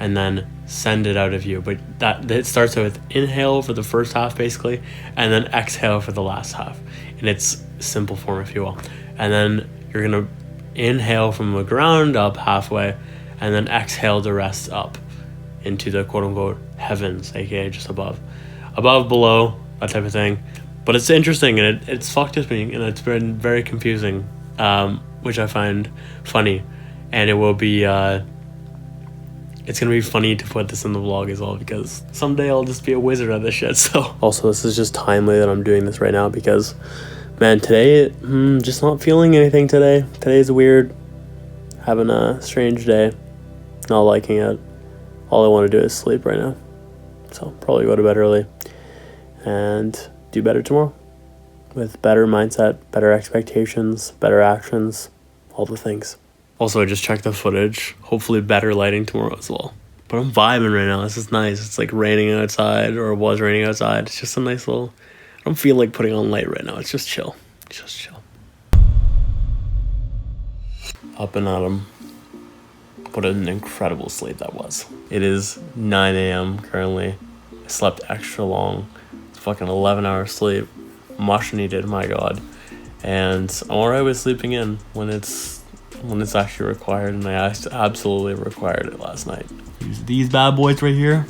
and then send it out of you. But that it starts out with inhale for the first half basically, and then exhale for the last half in its simple form, if you will. And then you're going to inhale from the ground up halfway, and then exhale the rest up into the quote-unquote heavens, aka just above, below, that type of thing. But it's interesting, and it's fucked with me, and it's been very confusing, which I find funny. And it will be it's gonna be funny to put this in the vlog as well, because someday I'll just be a wizard at this shit. So also, this is just timely that I'm doing this right now, because man, today just not feeling anything today. Today's weird, having a strange day, not liking it. All I want to do is sleep right now, so probably go to bed early and do better tomorrow with better mindset, better expectations, better actions, all the things. Also, I just checked the footage. Hopefully better lighting tomorrow as well. But I'm vibing right now. This is nice. It's like raining outside, or it was raining outside. It's just a nice little... I don't feel like putting on light right now. It's just chill. Just chill. Up and at 'em. What an incredible sleep that was. It is 9 a.m. currently. I slept extra long. It's fucking 11-hour sleep. Much needed, my god. And I'm alright with sleeping in when it's actually required, and I absolutely required it last night. Use these bad boys right here,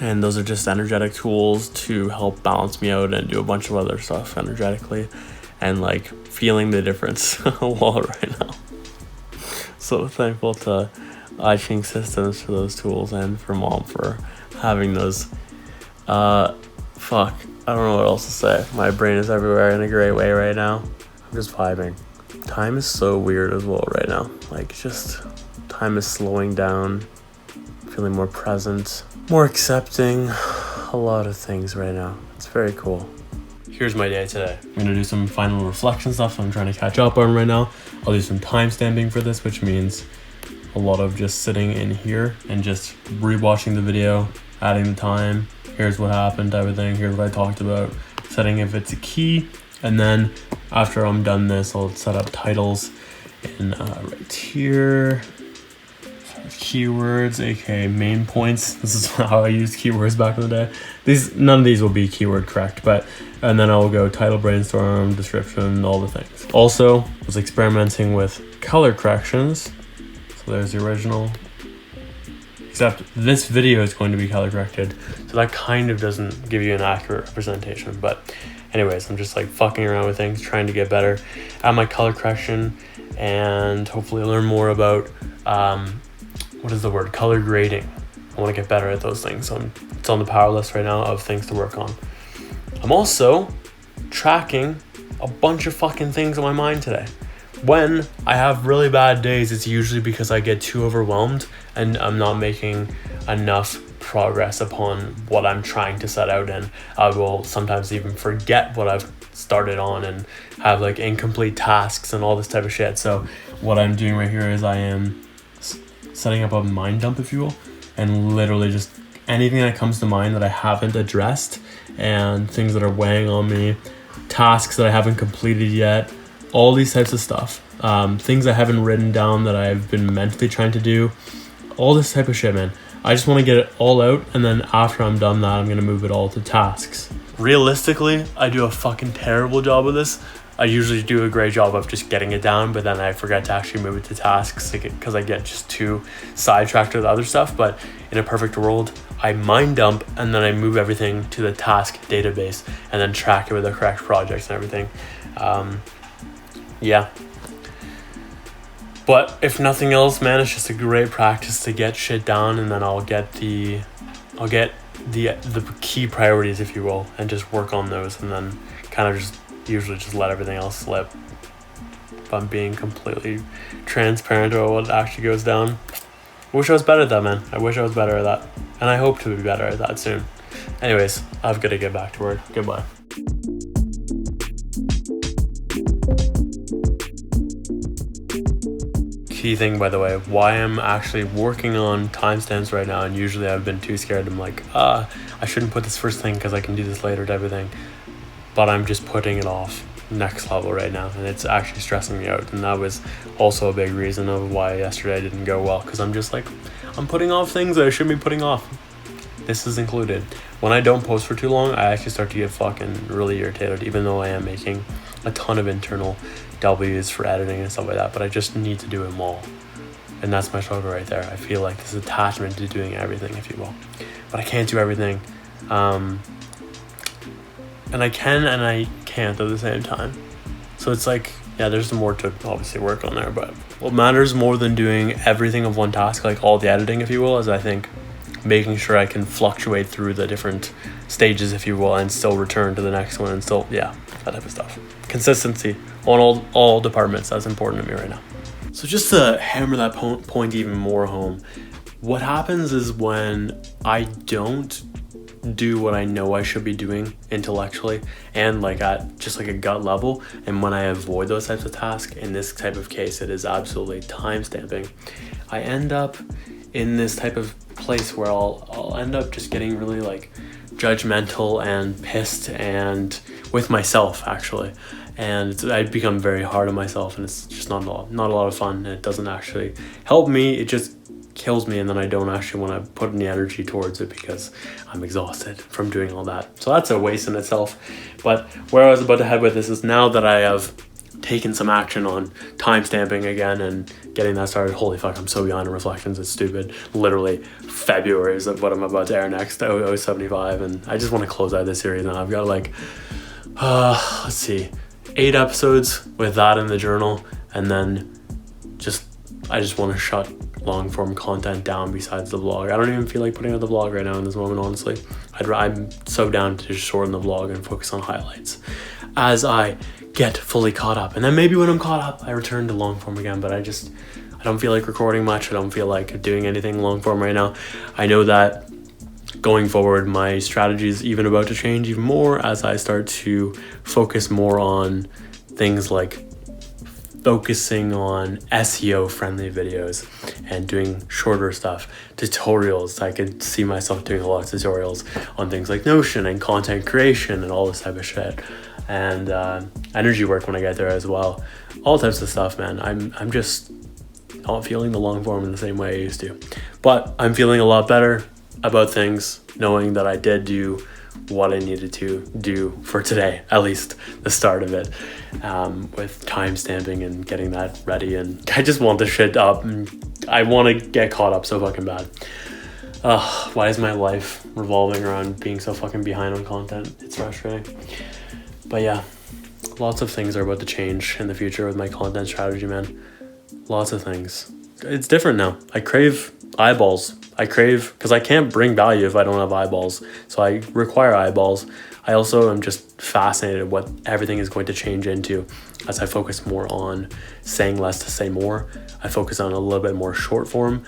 and those are just energetic tools to help balance me out and do a bunch of other stuff energetically, and like feeling the difference a lot right now. So thankful to iChing Systems for those tools, and for Mom for having those. I don't know what else to say. My brain is everywhere in a great way right now. I'm just vibing. Time is so weird as well right now. Like, just time is slowing down, feeling more present, more accepting, a lot of things right now. It's very cool. Here's my day today. I'm gonna do some final reflection stuff I'm trying to catch up on right now. I'll do some time stamping for this, which means a lot of just sitting in here and just rewatching the video, adding the time. Here's what happened, everything. Here's what I talked about. Setting if it's a key. And then after I'm done this, I'll set up titles in right here. Keywords, aka main points. This is how I used keywords back in the day. None of these will be keyword correct, and then I'll go title, brainstorm, description, all the things. Also, I was experimenting with color corrections. So there's the original. Except this video is going to be color corrected, so that kind of doesn't give you an accurate representation. But anyways, I'm just like fucking around with things, trying to get better at my color correction, and hopefully learn more about what is the word? Color grading. I want to get better at those things. So it's on the power list right now of things to work on. I'm also tracking a bunch of fucking things on my mind today. When I have really bad days, it's usually because I get too overwhelmed and I'm not making enough progress upon what I'm trying to set out in. I will sometimes even forget what I've started on and have like incomplete tasks and all this type of shit. So what I'm doing right here is I am setting up a mind dump, if you will, and literally just anything that comes to mind that I haven't addressed and things that are weighing on me, tasks that I haven't completed yet, all these types of stuff, things I haven't written down that I've been mentally trying to do, all this type of shit, man. I just want to get it all out, and then after I'm done that, I'm going to move it all to tasks. Realistically, I do a fucking terrible job of this. I usually do a great job of just getting it down, but then I forget to actually move it to tasks because I get just too sidetracked with other stuff. But in a perfect world, I mind dump and then I move everything to the task database and then track it with the correct projects and everything. Yeah. But if nothing else, man, it's just a great practice to get shit down, and then I'll get the key priorities, if you will, and just work on those, and then kind of just usually just let everything else slip. If I'm being completely transparent about what actually goes down. I wish I was better at that, man. I wish I was better at that. And I hope to be better at that soon. Anyways, I've got to get back to work. Goodbye. Key thing, by the way, why I'm actually working on timestamps right now, and usually I've been too scared. I'm like, I shouldn't put this first thing because I can do this later type of thing. But I'm just putting it off next level right now, and it's actually stressing me out. And that was also a big reason of why yesterday didn't go well, because I'm just like, I'm putting off things that I shouldn't be putting off. This is included. When I don't post for too long, I actually start to get fucking really irritated, even though I am making a ton of internal W's for editing and stuff like that, but I just need to do them all. And that's my struggle right there. I feel like this attachment to doing everything, if you will. But I can't do everything. And I can and I can't at the same time. So it's like, yeah, there's more to obviously work on there, but what matters more than doing everything of one task, like all the editing, if you will, is I think making sure I can fluctuate through the different stages, if you will, and still return to the next one, and still, yeah, that type of stuff. Consistency on all departments, that's important to me right now. So just to hammer that point even more home, what happens is when I don't do what I know I should be doing intellectually and like at just like a gut level, and when I avoid those types of tasks, in this type of case it is absolutely time stamping, I end up in this type of place where I'll end up just getting really like judgmental and pissed and with myself actually, and I become very hard on myself, and it's just not a lot of fun, and it doesn't actually help me. It just kills me, and then I don't actually want to put any energy towards it because I'm exhausted from doing all that. So that's a waste in itself. But where I was about to head with this is, now that I have taken some action on timestamping again and getting that started, holy fuck, I'm so behind in reflections, it's stupid. Literally February is what I'm about to air next, 075, and I just want to close out this series now. I've got like let's see, 8 episodes with that in the journal, and then I just want to shut long form content down besides the vlog. I don't even feel like putting out the vlog right now in this moment, honestly. I I'm so down to just shorten the vlog and focus on highlights as I get fully caught up. And then maybe when I'm caught up, I return to long form again. But I don't feel like recording much. I don't feel like doing anything long form right now. I know that going forward, my strategy is even about to change even more as I start to focus more on things like focusing on SEO friendly videos and doing shorter stuff, tutorials. I could see myself doing a lot of tutorials on things like Notion and content creation and all this type of shit, and energy work when I get there as well. All types of stuff, man. I'm just not feeling the long form in the same way I used to, but I'm feeling a lot better about things, knowing that I did do what I needed to do for today, at least the start of it, with time stamping and getting that ready. And I just want this shit up, and I want to get caught up so fucking bad. Why is my life revolving around being so fucking behind on content? It's frustrating. But yeah, lots of things are about to change in the future with my content strategy, man. Lots of things. It's different now. I crave eyeballs. Because I can't bring value if I don't have eyeballs. So I require eyeballs. I also am just fascinated what everything is going to change into as I focus more on saying less to say more. I focus on a little bit more short form,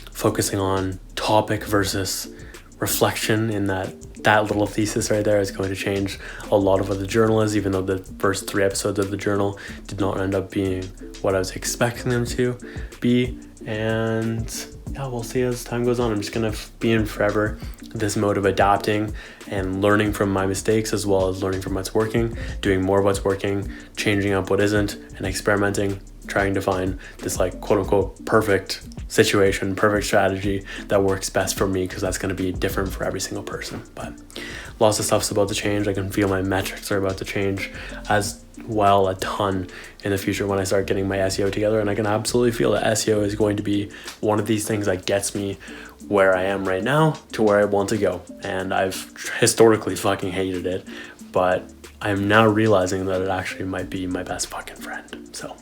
focusing on topic versus reflection. In that little thesis right there is going to change a lot of what the journal is, even though the first 3 episodes of the journal did not end up being what I was expecting them to be. And yeah, we'll see as time goes on. I'm just gonna be in forever this mode of adapting and learning from my mistakes, as well as learning from what's working, doing more of what's working, changing up what isn't, and experimenting, trying to find this like quote unquote perfect situation, perfect strategy that works best for me, because that's going to be different for every single person. But lots of stuff's about to change. I can feel my metrics are about to change as well a ton in the future when I start getting my SEO together, and I can absolutely feel that SEO is going to be one of these things that gets me where I am right now to where I want to go. And I've historically fucking hated it, but I'm now realizing that it actually might be my best fucking friend. So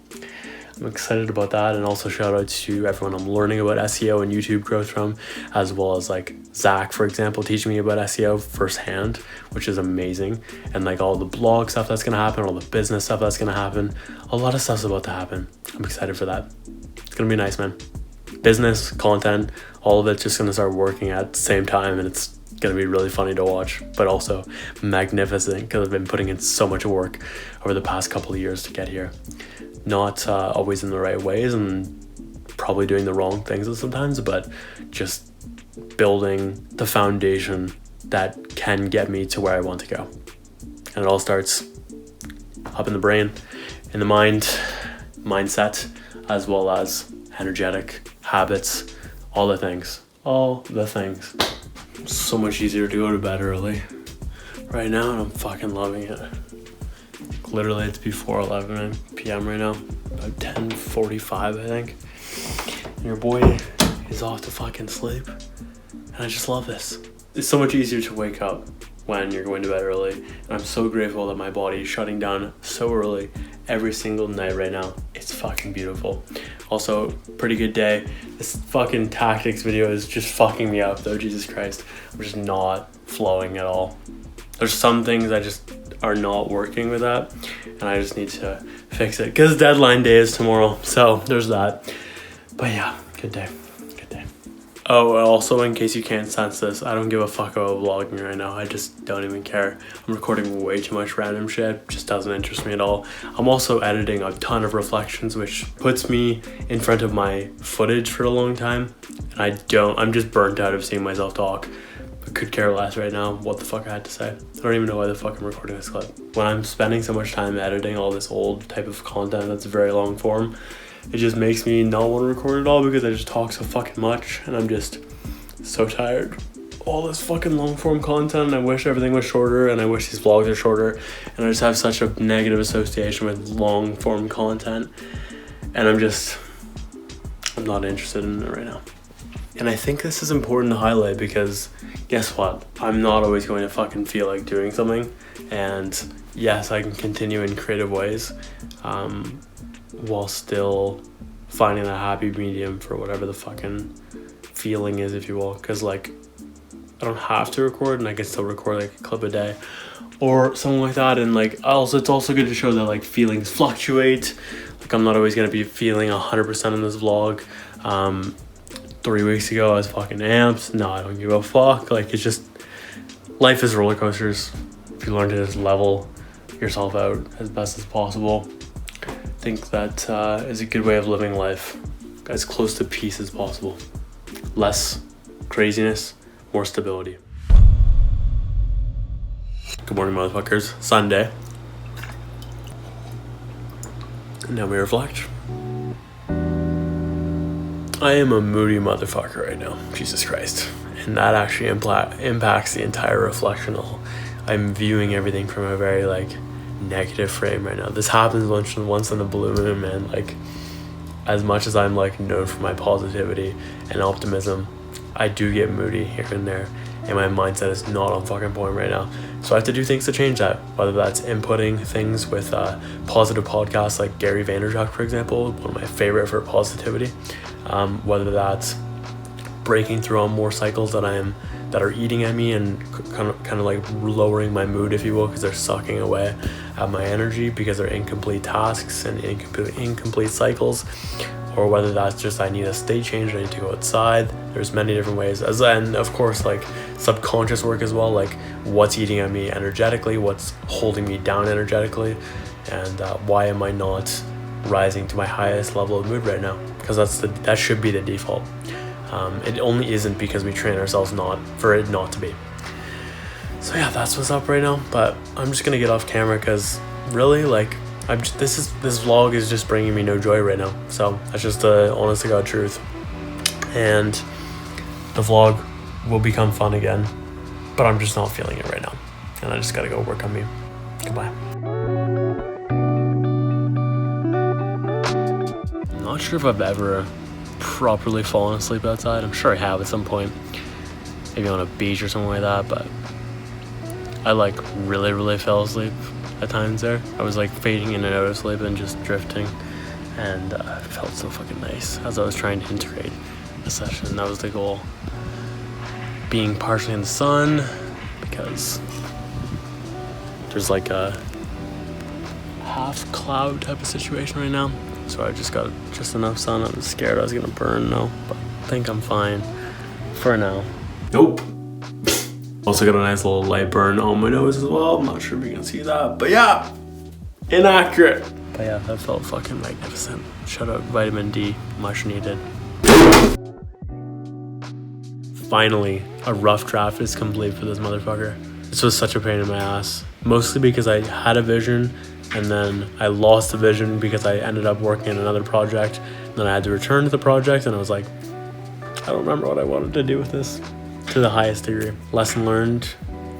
I'm excited about that. And also shout out to everyone I'm learning about SEO and YouTube growth from, as well as like Zach, for example, teaching me about SEO firsthand, which is amazing. And like all the blog stuff that's going to happen, all the business stuff that's going to happen, a lot of stuff's about to happen. I'm excited for that. It's going to be nice, man. Business, content, all of it's just going to start working at the same time, and it's going to be really funny to watch, but also magnificent, because I've been putting in so much work over the past couple of years to get here. Not always in the right ways, and probably doing the wrong things sometimes, but just building the foundation that can get me to where I want to go. And it all starts up in the brain, in the mind, mindset, as well as energetic habits, all the things. So much easier to go to bed early right now, and I'm fucking loving it. Literally, it's before 11 p.m. right now, about 10:45, I think. And your boy is off to fucking sleep, and I just love this. It's so much easier to wake up when you're going to bed early, and I'm so grateful that my body is shutting down so early every single night right now. It's fucking beautiful. Also, pretty good day. This fucking tactics video is just fucking me up though, Jesus Christ. I'm just not flowing at all. There's some things I just are not working with that, and I just need to fix it, because deadline day is tomorrow, so there's that. But yeah, good day. Oh, also, in case you can't sense this, I don't give a fuck about vlogging right now. I just don't even care. I'm recording way too much random shit. Just doesn't interest me at all. I'm also editing a ton of reflections, which puts me in front of my footage for a long time, and I'm just burnt out of seeing myself talk. I could care less right now what the fuck I had to say. I don't even know why the fuck I'm recording this clip. When I'm spending so much time editing all this old type of content that's very long form, it just makes me not want to record at all, because I just talk so fucking much, and I'm just so tired. All this fucking long form content, I wish everything was shorter, and I wish these vlogs are shorter, and I just have such a negative association with long form content, and I'm not interested in it right now. And I think this is important to highlight, because guess what? I'm not always going to fucking feel like doing something, and yes, I can continue in creative ways, while still finding a happy medium for whatever the fucking feeling is, if you will. Because like, I don't have to record and I can still record like a clip a day or something like that. And like also, it's also good to show that like feelings fluctuate. Like I'm not always gonna be feeling 100% in this vlog. 3 weeks ago I was fucking amped. No, I don't give a fuck. Like it's just, life is roller coasters. If you learn to just level yourself out as best as possible, I think that is a good way of living life, as close to peace as possible. Less craziness, more stability. Good morning, motherfuckers. Sunday. And now we reflect. I am a moody motherfucker right now. Jesus Christ. And that actually impacts the entire reflection. I'm viewing everything from a very like negative frame right now. This happens once in a blue moon, man. Like, as much as I'm like known for my positivity and optimism, I do get moody here and there, and my mindset is not on fucking point right now. So I have to do things to change that, whether that's inputting things with positive podcasts like Gary Vaynerchuk, for example, one of my favorite for positivity, whether that's breaking through on more cycles that are eating at me and kind of like lowering my mood, if you will, because they're sucking away at my energy because they're incomplete tasks and incomplete cycles, or whether that's just I need a state change, I need to go outside. There's many different ways, and of course like subconscious work as well, like what's eating at me energetically, what's holding me down energetically, and why am I not rising to my highest level of mood right now, because that should be the default. It only isn't because we train ourselves for it not to be. So yeah, that's what's up right now. But I'm just gonna get off camera because really, like, this vlog is just bringing me no joy right now. So that's just the honest to God truth. And the vlog will become fun again, but I'm just not feeling it right now, and I just gotta go work on me. Goodbye. I'm not sure if I've ever properly fallen asleep outside. I'm sure I have at some point, maybe on a beach or something like that, but I like really fell asleep at times there. I was like fading in and out of sleep and just drifting, and it felt so fucking nice as I was trying to integrate the session. That was the goal, being partially in the sun, because there's like a half cloud type of situation right now. So I just got just enough sun. I was scared I was gonna burn though, but I think I'm fine for now. Nope. Also got a nice little light burn on my nose as well. I'm not sure if you can see that, but yeah, inaccurate. But yeah, that felt fucking magnificent. Shout out vitamin D, much needed. Finally, a rough draft is complete for this motherfucker. This was such a pain in my ass, mostly because I had a vision and then I lost the vision because I ended up working on another project. And then I had to return to the project, and I was like, I don't remember what I wanted to do with this to the highest degree. Lesson learned,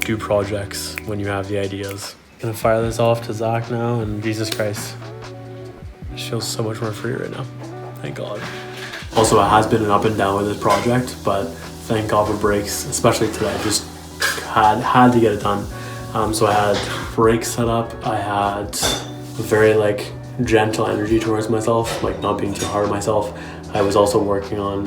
do projects when you have the ideas. Gonna fire this off to Zach now, and Jesus Christ, it feels so much more free right now. Thank God. Also, it has been an up and down with this project, but thank God for breaks, especially today. Just had to get it done. So I had breaks set up. I had a very like gentle energy towards myself, like not being too hard on myself. I was also working on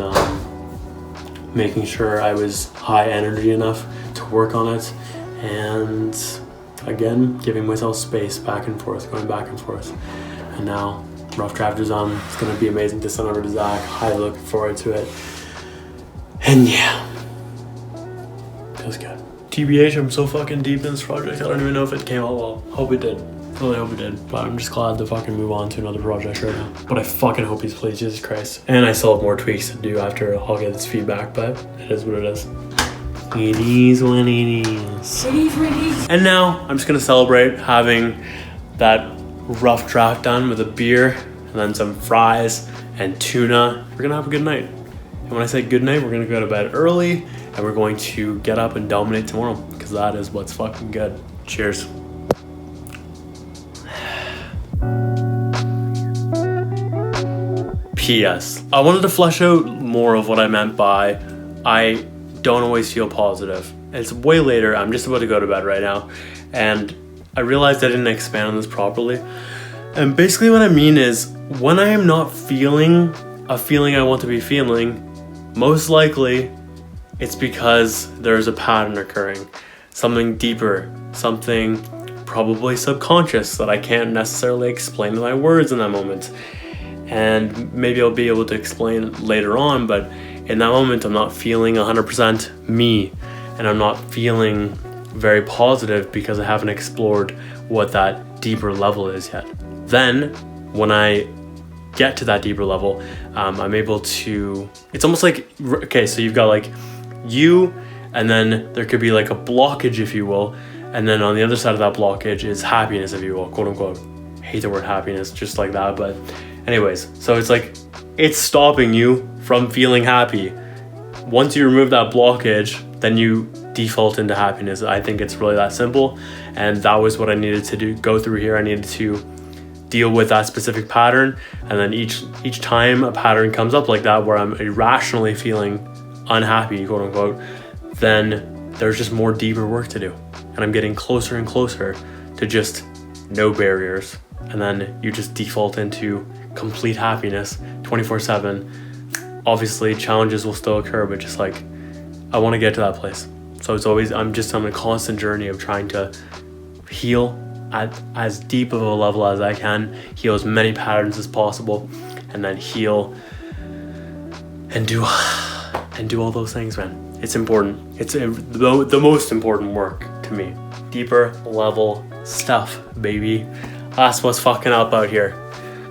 making sure I was high energy enough to work on it, and again, giving myself space back and forth, going back and forth. And now rough draft is on. It's gonna be amazing to send over to Zach. Highly looking forward to it. And yeah, feels good. TBH, I'm so fucking deep in this project. I don't even know if it came out well. Hope it did. Really hope it did. But I'm just glad to fucking move on to another project right now. But I fucking hope he's pleased, Jesus Christ. And I still have more tweaks to do after I'll get this feedback, but it is what it is. It is what it is. It is what it is. And now I'm just gonna celebrate having that rough draft done with a beer and then some fries and tuna. We're gonna have a good night. And when I say good night, we're gonna go to bed early and we're going to get up and dominate tomorrow, because that is what's fucking good. Cheers. P.S. I wanted to flesh out more of what I meant by I don't always feel positive. It's way later. I'm just about to go to bed right now, and I realized I didn't expand on this properly. And basically what I mean is, when I am not feeling a feeling I want to be feeling, most likely it's because there's a pattern occurring, something deeper, something probably subconscious that I can't necessarily explain with my words in that moment. And maybe I'll be able to explain later on, but in that moment I'm not feeling 100% me, and I'm not feeling very positive because I haven't explored what that deeper level is yet. Then when I get to that deeper level, I'm able to, it's almost like, okay, so you've got like you, and then there could be like a blockage, if you will, and then on the other side of that blockage is happiness, if you will, quote unquote. I hate the word happiness just like that, but anyways, so it's like it's stopping you from feeling happy. Once you remove that blockage, then you default into happiness. I think it's really that simple, and that was what I needed to go through here. I needed to deal with that specific pattern, and then each time a pattern comes up like that where I'm irrationally feeling unhappy, quote unquote, then there's just more deeper work to do, and I'm getting closer and closer to just no barriers, and then you just default into complete happiness 24/7. Obviously challenges will still occur, but just like I want to get to that place. So it's always, I'm on a constant journey of trying to heal at as deep of a level as I can, heal as many patterns as possible, and then heal and do all those things, man. It's important. It's the most important work to me. Deeper level stuff, baby. That's what's fucking up out here.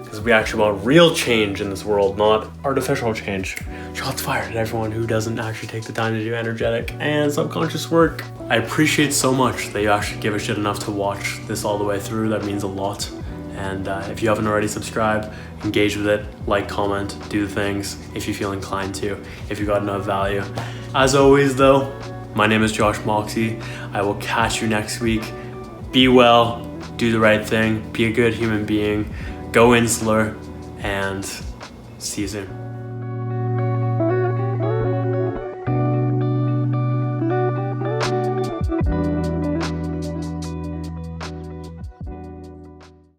Because we actually want real change in this world, not artificial change. Shots fired at everyone who doesn't actually take the time to do energetic and subconscious work. I appreciate so much that you actually give a shit enough to watch this all the way through. That means a lot. And if you haven't already subscribed, engage with it, like, comment, do the things if you feel inclined to, if you got enough value. As always though, my name is Josh Moxey. I will catch you next week. Be well, do the right thing, be a good human being, go insular, and see you soon.